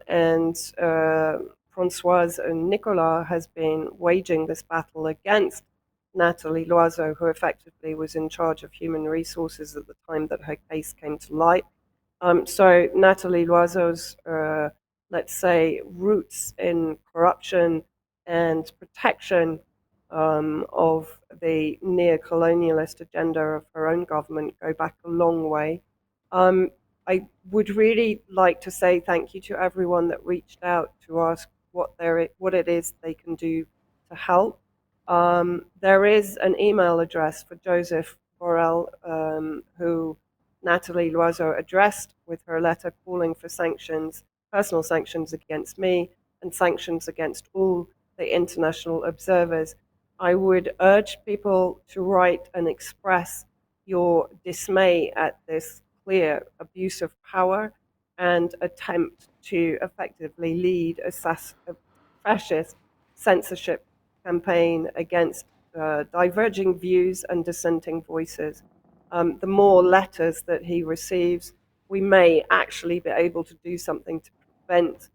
B: Françoise and Nicolas has been waging this battle against Nathalie Loiseau, who effectively was in charge of human resources at the time that her case came to light. So Nathalie Loiseau's, let's say, roots in corruption and protection of the neo-colonialist agenda of her own government go back a long way. I would really like to say thank you to everyone that reached out to ask what it is they can do to help. There is an email address for Joseph Borrell, who Nathalie Loiseau addressed with her letter calling for sanctions, personal sanctions against me, and sanctions against all the international observers. I would urge people to write and express your dismay at this clear abuse of power and attempt to effectively lead a fascist censorship campaign against diverging views and dissenting voices. The more letters that he receives, we may actually be able to do something to prevent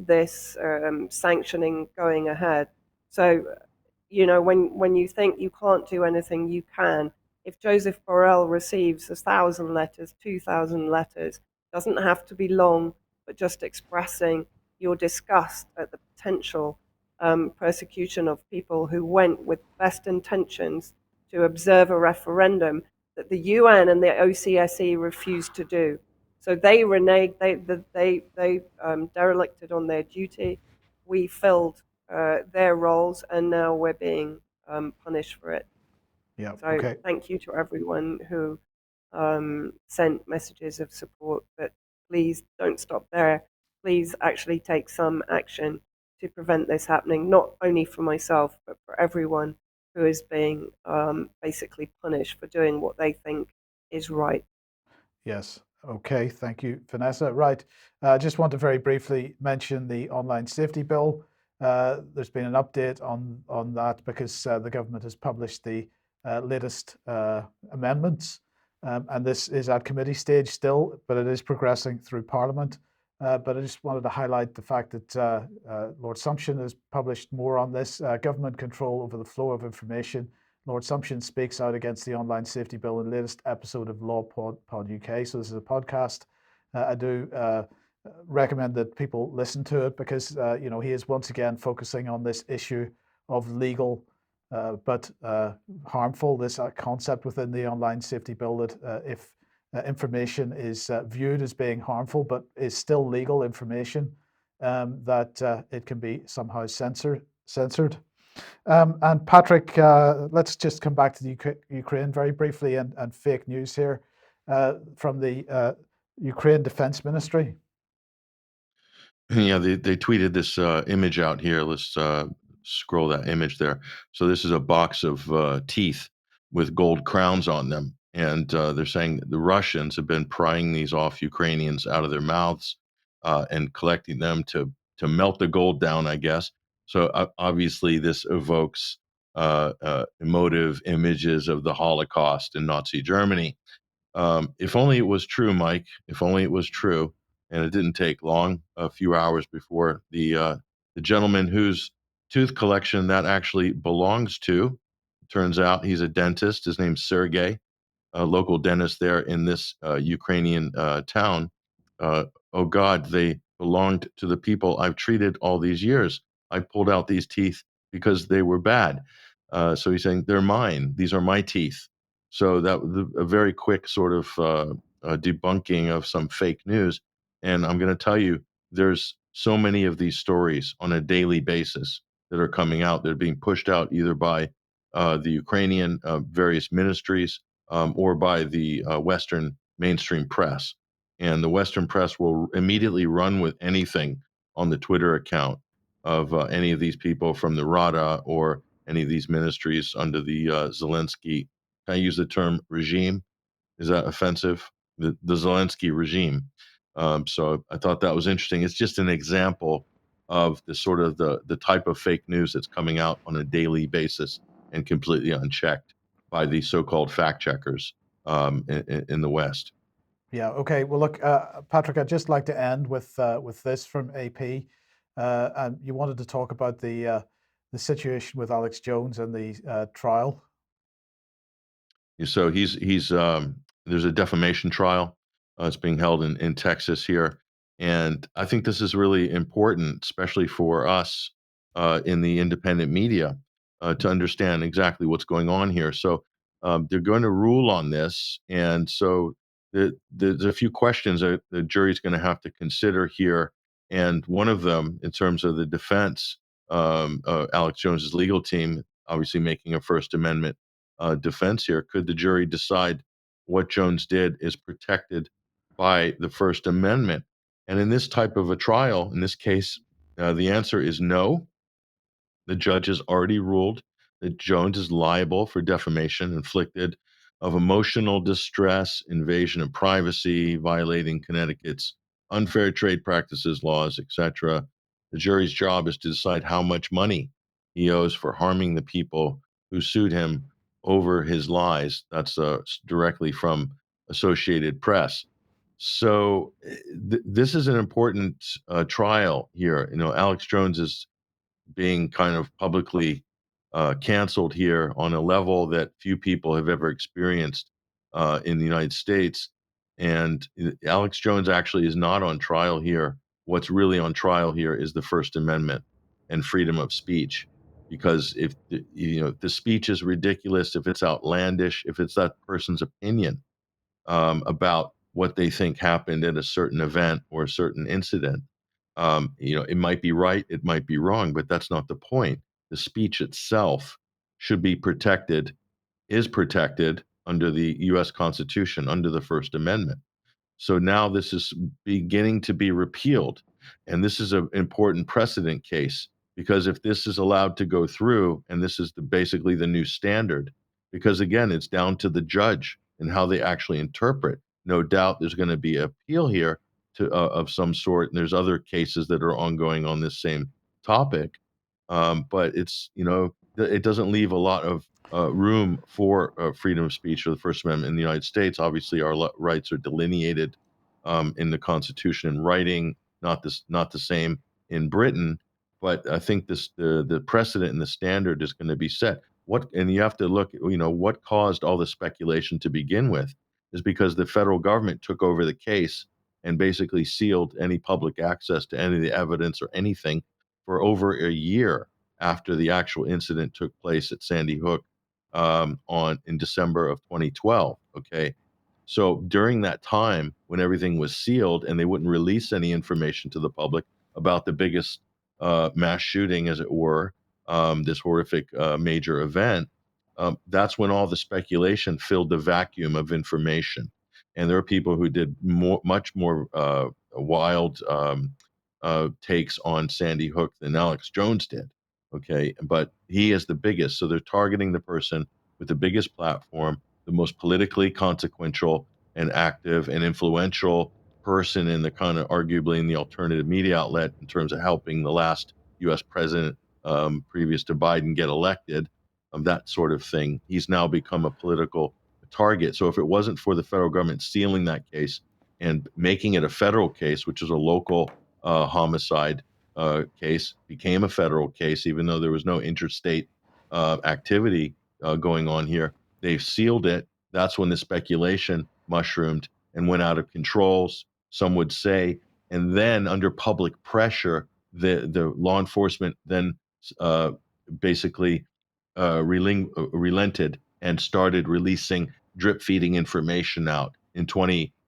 B: this sanctioning going ahead. So, you know, when you think you can't do anything, you can. If Joseph Borrell receives 1,000 letters, 2,000 letters, doesn't have to be long, but just expressing your disgust at the potential persecution of people who went with best intentions to observe a referendum that the UN and the OCSE refused to do. So they reneged, they derelicted on their duty. We filled their roles, and now we're being punished for it.
A: Yeah.
B: So
A: Okay.
B: thank you to everyone who sent messages of support, but please don't stop there. Please actually take some action to prevent this happening, not only for myself, but for everyone who is being basically punished for doing what they think is right.
A: Yes. Okay. Thank you, Vanessa. Right. I just want to very briefly mention the online safety bill. There's been an update on that because the government has published the latest amendments. And this is at committee stage still, but it is progressing through Parliament. But I just wanted to highlight the fact that Lord Sumption has published more on this, government control over the flow of information. Lord Sumption speaks out against the online safety bill in the latest episode of Law Pod UK. So this is a podcast. I do recommend that people listen to it because he is once again focusing on this issue of legal but harmful, this concept within the online safety bill that if information is viewed as being harmful but is still legal information, that it can be somehow censored. And Patrick, let's just come back to the Ukraine very briefly and fake news here from the Ukraine Defense Ministry.
C: Yeah, they tweeted this image out here. Let's scroll that image there. So this is a box of teeth with gold crowns on them. And they're saying that the Russians have been prying these off Ukrainians out of their mouths and collecting them to melt the gold down, I guess. So obviously this evokes emotive images of the Holocaust in Nazi Germany. If only it was true, Mike. If only it was true, and it didn't take long, a few hours before the gentleman whose tooth collection that actually belongs to. Turns out he's a dentist. His name's Sergey, a local dentist there in this Ukrainian town. Oh God, they belonged to the people I've treated all these years. I pulled out these teeth because they were bad. So he's saying they're mine. These are my teeth. So that was a very quick sort of debunking of some fake news. And I'm going to tell you, there's so many of these stories on a daily basis that are coming out. They're being pushed out either by the Ukrainian various ministries or by the Western mainstream press. And the Western press will immediately run with anything on the Twitter account of any of these people from the Rada or any of these ministries under the Zelensky. Can I use the term regime? Is that offensive? The Zelensky regime. So I thought that was interesting. It's just an example of the sort of the type of fake news that's coming out on a daily basis and completely unchecked by the so-called fact checkers in the West.
A: Yeah. Okay. Well, look, Patrick, I'd just like to end with this from AP. And you wanted to talk about the situation with Alex Jones and the trial.
C: So he's there's a defamation trial. It's being held in Texas here, and I think this is really important, especially for us in the independent media, to understand exactly what's going on here. So they're going to rule on this, and so there's a few questions that the jury's going to have to consider here, and one of them, in terms of the defense, Alex Jones's legal team, obviously making a First Amendment defense here. Could the jury decide what Jones did is protected by the First Amendment? And in this type of a trial, in this case, the answer is no. The judge has already ruled that Jones is liable for defamation inflicted of emotional distress, invasion of privacy, violating Connecticut's unfair trade practices laws, etc. The jury's job is to decide how much money he owes for harming the people who sued him over his lies. That's directly from Associated Press. So this is an important trial here. You know, Alex Jones is being kind of publicly canceled here on a level that few people have ever experienced in the United States. And Alex Jones actually is not on trial here. What's really on trial here is the First Amendment and freedom of speech. Because if the speech is ridiculous, if it's outlandish, if it's that person's opinion about what they think happened at a certain event or a certain incident, it might be right, it might be wrong, but that's not the point. The speech itself should be protected, is protected under the U.S. Constitution, under the First Amendment. So now this is beginning to be repealed. And this is an important precedent case, because if this is allowed to go through, and this is basically the new standard, because again, it's down to the judge and how they actually interpret. No doubt there's going to be appeal here of some sort. And there's other cases that are ongoing on this same topic. But it doesn't leave a lot of room for freedom of speech or the First Amendment in the United States. Obviously, our rights are delineated in the Constitution in writing, not the same in Britain. But I think the precedent and the standard is going to be set. And you have to look, what caused all the speculation to begin with is because the federal government took over the case and basically sealed any public access to any of the evidence or anything for over a year after the actual incident took place at Sandy Hook in December of 2012. Okay. So during that time when everything was sealed and they wouldn't release any information to the public about the biggest mass shooting, as it were, this horrific major event, that's when all the speculation filled the vacuum of information. And there are people who did much more wild takes on Sandy Hook than Alex Jones did. Okay, but he is the biggest. So they're targeting the person with the biggest platform, the most politically consequential and active and influential person in the kind of arguably in the alternative media outlet in terms of helping the last U.S. president previous to Biden get elected, that sort of thing. He's now become a political target. So if it wasn't for the federal government sealing that case and making it a federal case, which is a local homicide case, became a federal case, even though there was no interstate activity going on here. They've sealed it. That's when the speculation mushroomed and went out of control, some would say. And then under public pressure, the law enforcement then basically relented and started releasing drip feeding information out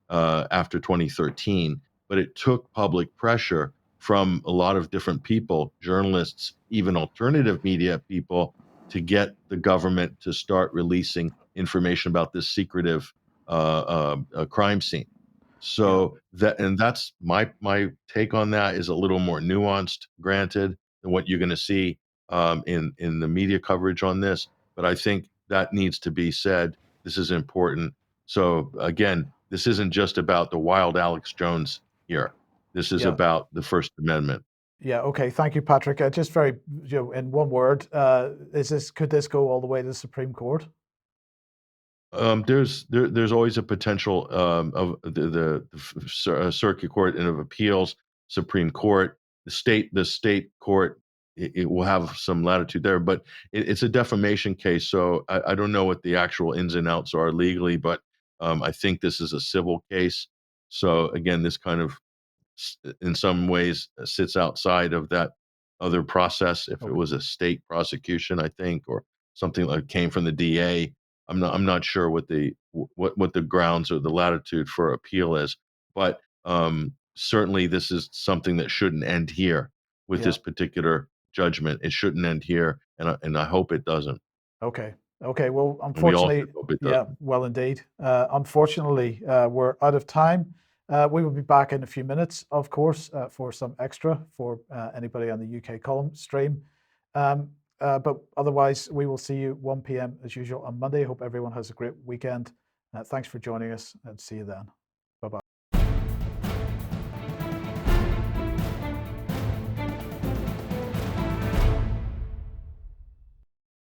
C: after 2013. But it took public pressure from a lot of different people, journalists, even alternative media people, to get the government to start releasing information about this secretive crime scene. So that's my take on that is a little more nuanced, granted, than what you're going to see in the media coverage on this. But I think that needs to be said. This is important. So again, this isn't just about the wild Alex Jones here. This is about the First Amendment.
A: Yeah. Okay. Thank you, Patrick. Just very, in one word, could this go all the way to the Supreme Court?
C: There's always a potential of the Circuit Court and of Appeals, Supreme Court, the state court. It will have some latitude there, but it's a defamation case, so I don't know what the actual ins and outs are legally, but I think this is a civil case. So again, this kind of in some ways sits outside of that other process. If it was a state prosecution, I think, or something like came from the DA, I'm not sure what the grounds or the latitude for appeal is, but certainly this is something that shouldn't end here with this particular judgment. It shouldn't end here, and I hope it doesn't.
A: Okay. Okay. Well,
C: And we all
A: unfortunately,
C: should hope it doesn't.
A: well, indeed. Unfortunately, we're out of time. We will be back in a few minutes, of course, for some extra for anybody on the UK column stream. But otherwise, we will see you 1 p.m. as usual on Monday. Hope everyone has a great weekend. Thanks for joining us, and see you then.